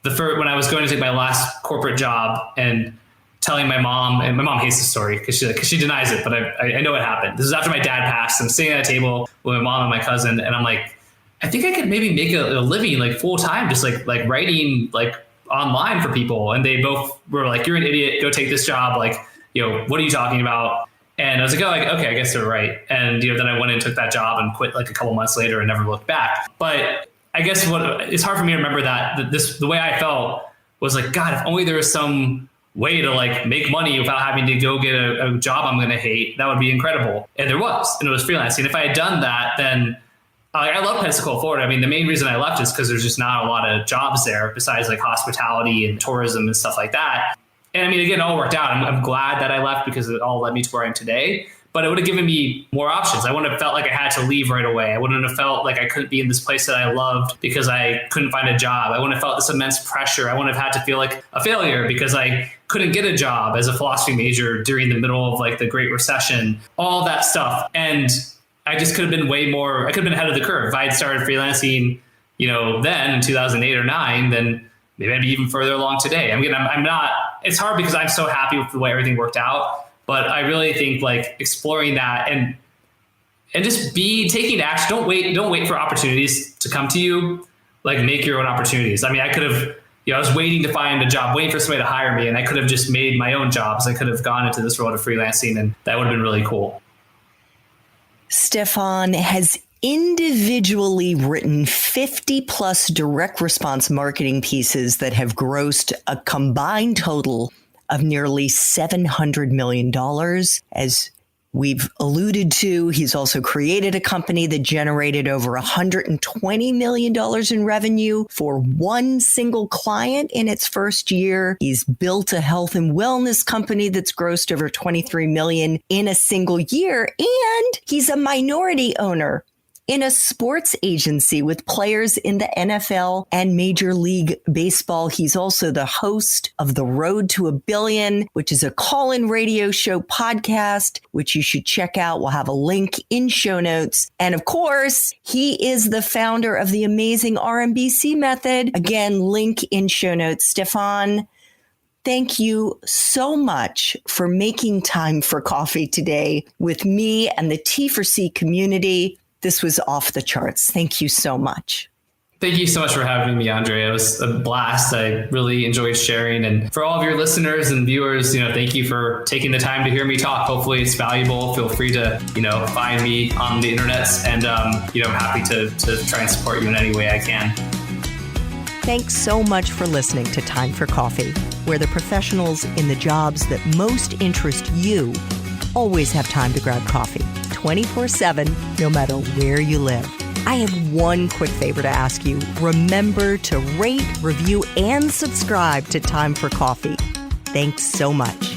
when I was going to take my last corporate job and telling my mom, and my mom hates the story because she denies it, but I know it happened. This is after my dad passed. I'm sitting at a table with my mom and my cousin, and I'm like, I think I could maybe make a living like full time, just like writing like online for people. And they both were like, you're an idiot. Go take this job. Like, what are you talking about? And I was like, okay, I guess they're right. And, then I went and took that job and quit like a couple months later and never looked back. But I guess it's hard for me to remember that the way I felt was like, God, if only there was some way to like make money without having to go get a job I'm going to hate, that would be incredible. And there was, and it was freelancing. If I had done that, then I love Pensacola, Florida. I mean, the main reason I left is because there's just not a lot of jobs there besides like hospitality and tourism and stuff like that. And I mean, again, it all worked out. I'm glad that I left because it all led me to where I am today. but it would have given me more options. I wouldn't have felt like I had to leave right away. I wouldn't have felt like I couldn't be in this place that I loved because I couldn't find a job. I wouldn't have felt this immense pressure. I wouldn't have had to feel like a failure because I couldn't get a job as a philosophy major during the middle of like the Great Recession, all that stuff. And I just could have been I could have been ahead of the curve. If I had started freelancing, then in 2008 or 9, then maybe I'd be even further along today. I'm not, it's hard because I'm so happy with the way everything worked out. But I really think like exploring that and just taking action. Don't wait for opportunities to come to you. Like make your own opportunities. I mean, I could have, I was waiting to find a job, waiting for somebody to hire me, and I could have just made my own jobs. I could have gone into this world of freelancing, and that would have been really cool. Stefan has individually written 50 plus direct response marketing pieces that have grossed a combined total of nearly $700 million. As we've alluded to, he's also created a company that generated over $120 million in revenue for one single client in its first year. He's built a health and wellness company that's grossed over $23 million in a single year. And he's a minority owner in a sports agency with players in the NFL and Major League Baseball. He's also the host of The Road to a Billion, which is a call-in radio show podcast, which you should check out. We'll have a link in show notes. And of course, he is the founder of the amazing RMBC method. Again, link in show notes. Stefan, thank you so much for making time for coffee today with me and the T4C community. This was off the charts. Thank you so much. Thank you so much for having me, Andrea. It was a blast. I really enjoyed sharing. And for all of your listeners and viewers, thank you for taking the time to hear me talk. Hopefully it's valuable. Feel free to, find me on the internet, and, I'm happy to try and support you in any way I can. Thanks so much for listening to Time for Coffee, where the professionals in the jobs that most interest you always have time to grab coffee 24/7, no matter where you live. I have one quick favor to ask you. Remember to rate, review, and subscribe to Time for Coffee. Thanks so much.